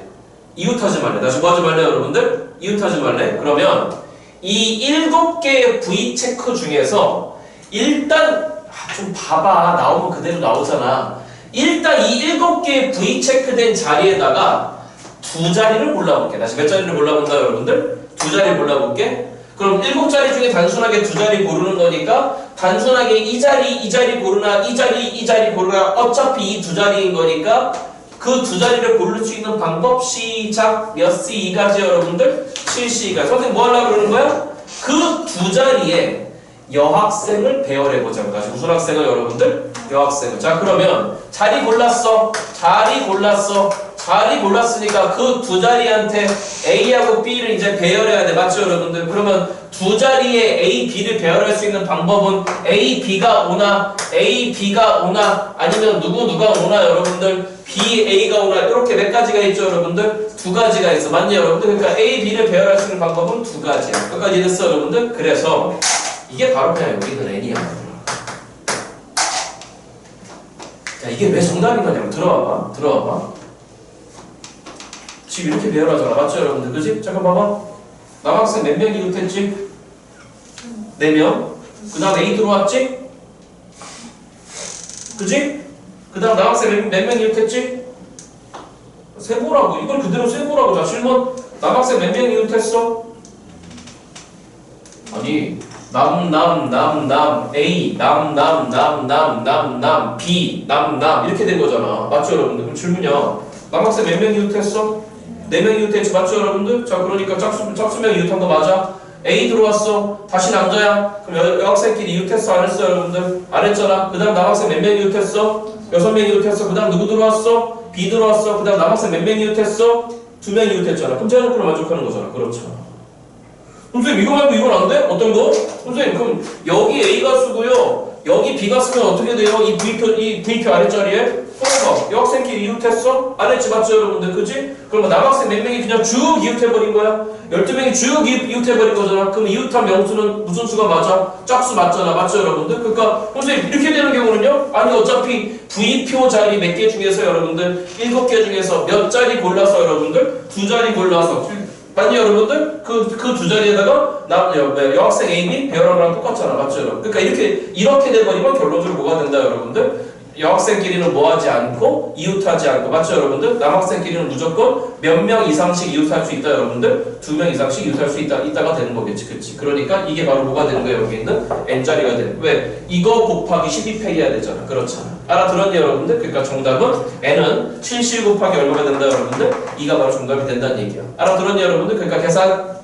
이웃하지 말래. 다시 뭐하지 말래 여러분들? 이웃하지 말래. 그러면 이 7개의 V 체크 중에서 일단 좀 봐봐. 나오면 그대로 나오잖아. 일단 이 7개의 V 체크된 자리에다가 2자리를 골라볼게. 다시 몇 자리를 골라본다 여러분들? 2자리 골라볼게. 그럼 7자리 중에 단순하게 2자리 고르는 거니까 단순하게 이 자리 고르나 이 자리 고르나 어차피 이 2자리인 거니까 그 2자리를 고를 수 있는 방법 시작 몇 C2가지 여러분들? 7C2가. 선생님 뭐 하려고 그러는 거야? 그 2자리에 여학생을 배열해보자고. 다시 무슨 학생을 여러분들? 여학생을. 자 그러면 자리 골랐으니까 그 2자리한테 A하고 B를 이제 배열해야 돼. 맞죠 여러분들? 그러면 2자리에 A, B를 배열할 수 있는 방법은 A, B가 오나 아니면 누가 오나 여러분들? B, A가 오나 이렇게 몇 가지가 있죠 여러분들? 2가지가 있어. 맞냐 여러분들? 그러니까 A, B를 배열할 수 있는 방법은 2가지야. 끝까지 됐어 여러분들? 그래서 이게 바로 그냥 여기는 N이야. 자 이게 왜 정답인 거냐면 들어와봐. 지금 이렇게 배열하잖아. 맞죠 여러분들? 그지? 잠깐 봐봐. 남학생 몇 명이 이웃했지? 4명. 그 다음 A 들어왔지? 그지? 그 다음 남학생 몇 명이 이웃했지? 세보라고. 이걸 그대로 세보라고. 자 질문. 남학생 몇 명이 이웃했어? 아니 남 A 남 B 남 이렇게 된 거잖아. 맞죠 여러분들? 그럼 질문이야. 남학생 몇 명이 이웃했어? 4명이 이웃했지. 맞죠 여러분들? 자 그러니까 짝수명 이웃한 거 맞아. A 들어왔어. 다시 남자야. 그럼 여학생끼리 이웃했어 안 했어 여러분들? 안 했잖아. 그 다음 남학생 몇 명이 이웃했어? 6명이 이웃했어. 그 다음 누구 들어왔어? B 들어왔어. 그 다음 남학생 몇 명이 이웃했어? 2명이 이웃했잖아. 그럼 제한조건을 만족하는 거잖아. 그렇죠. 선생님 이거 말고 이건 안 돼? 어떤 거? 선생님 그럼 여기 A가 쓰고요. 여기 B가 쓰면 어떻게 돼요? 이 V표 아래자리에? 봐봐. 여학생끼리 이웃했어? 안 했지 맞죠 여러분들? 그치? 그러면 남학생 몇 명이 그냥 쭉 이웃해버린 거야? 12명이 쭉 이웃해버린 거잖아. 그럼 이웃한 명수는 무슨 수가 맞아? 짝수 맞잖아. 맞죠 여러분들? 그러니까 선생님 이렇게 되는 경우는요? 아니 어차피 V표 자리 몇 개 중에서 여러분들 7개 중에서 몇 자리 골라서 여러분들? 2자리 골라서 아니 여러분들? 그 2자리에다가 여학생 A, B 배열한 거랑 똑같잖아. 맞죠 여러분? 그러니까 이렇게 돼버리면 결론적으로 뭐가 된다 여러분들? 여학생끼리는 뭐 하지 않고 이웃하지 않고 맞죠 여러분들? 남학생끼리는 무조건 몇 명 이상씩 이웃할 수 있다 여러분들? 2명 이상씩 이웃할 수 있다가 되는 거겠지 그치? 그러니까 이게 바로 뭐가 되는 거야 여기 있는 n자리가 되는 왜? 이거 곱하기 12 해야 되잖아 그렇잖아 알아들었니 여러분들? 그러니까 정답은 n은 70 곱하기 얼마가 된다 여러분들? 2가 바로 정답이 된다는 얘기야 알아들었니 여러분들? 그러니까 계산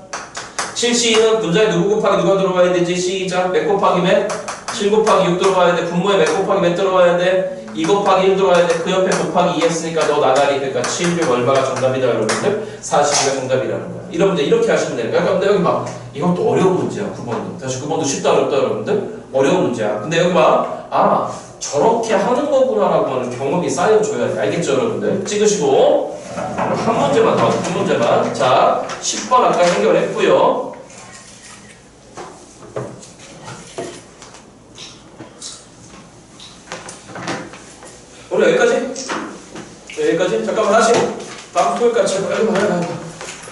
7C는 분자에 누구 곱하기 누가 들어와야 되지? 시작 몇 곱하기 몇? 7 곱하기 6 들어와야 돼. 분모에 몇 곱하기 몇 들어와야 돼? 2 곱하기 1 들어와야 돼. 그 옆에 곱하기 2 했으니까 너 나가리. 그러니까 700 얼마가 정답이다 여러분들. 42가 정답이라는 거야. 이러면 이제 이렇게 하시면 돼요. 그러니까 근데 여기 봐. 이것도 어려운 문제야. 9번도. 다시 9번도 쉽다 어렵다 여러분들. 어려운 문제야. 근데 여기 봐. 아 저렇게 하는 거구나라고 하는 경험이 쌓여줘야 돼. 알겠죠 여러분들? 찍으시고 한 문제만 더. 한 문제만. 자 10번 아까 해결했고요. 오늘 여기까지? 여기까지? 잠깐만 다시 방금 보니까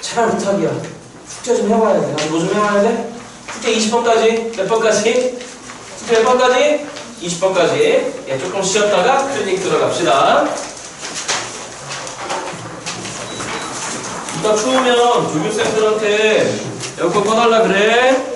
차라리 부탁이야 숙제 좀 해와야 돼 뭐 좀 해와야 돼? 숙제 20번까지 몇 번까지? 숙제 몇 번까지? 20번까지 예, 조금 쉬었다가 클리닉 들어갑시다 이따 추우면 조교쌤들한테 에어컨 꺼달라 그래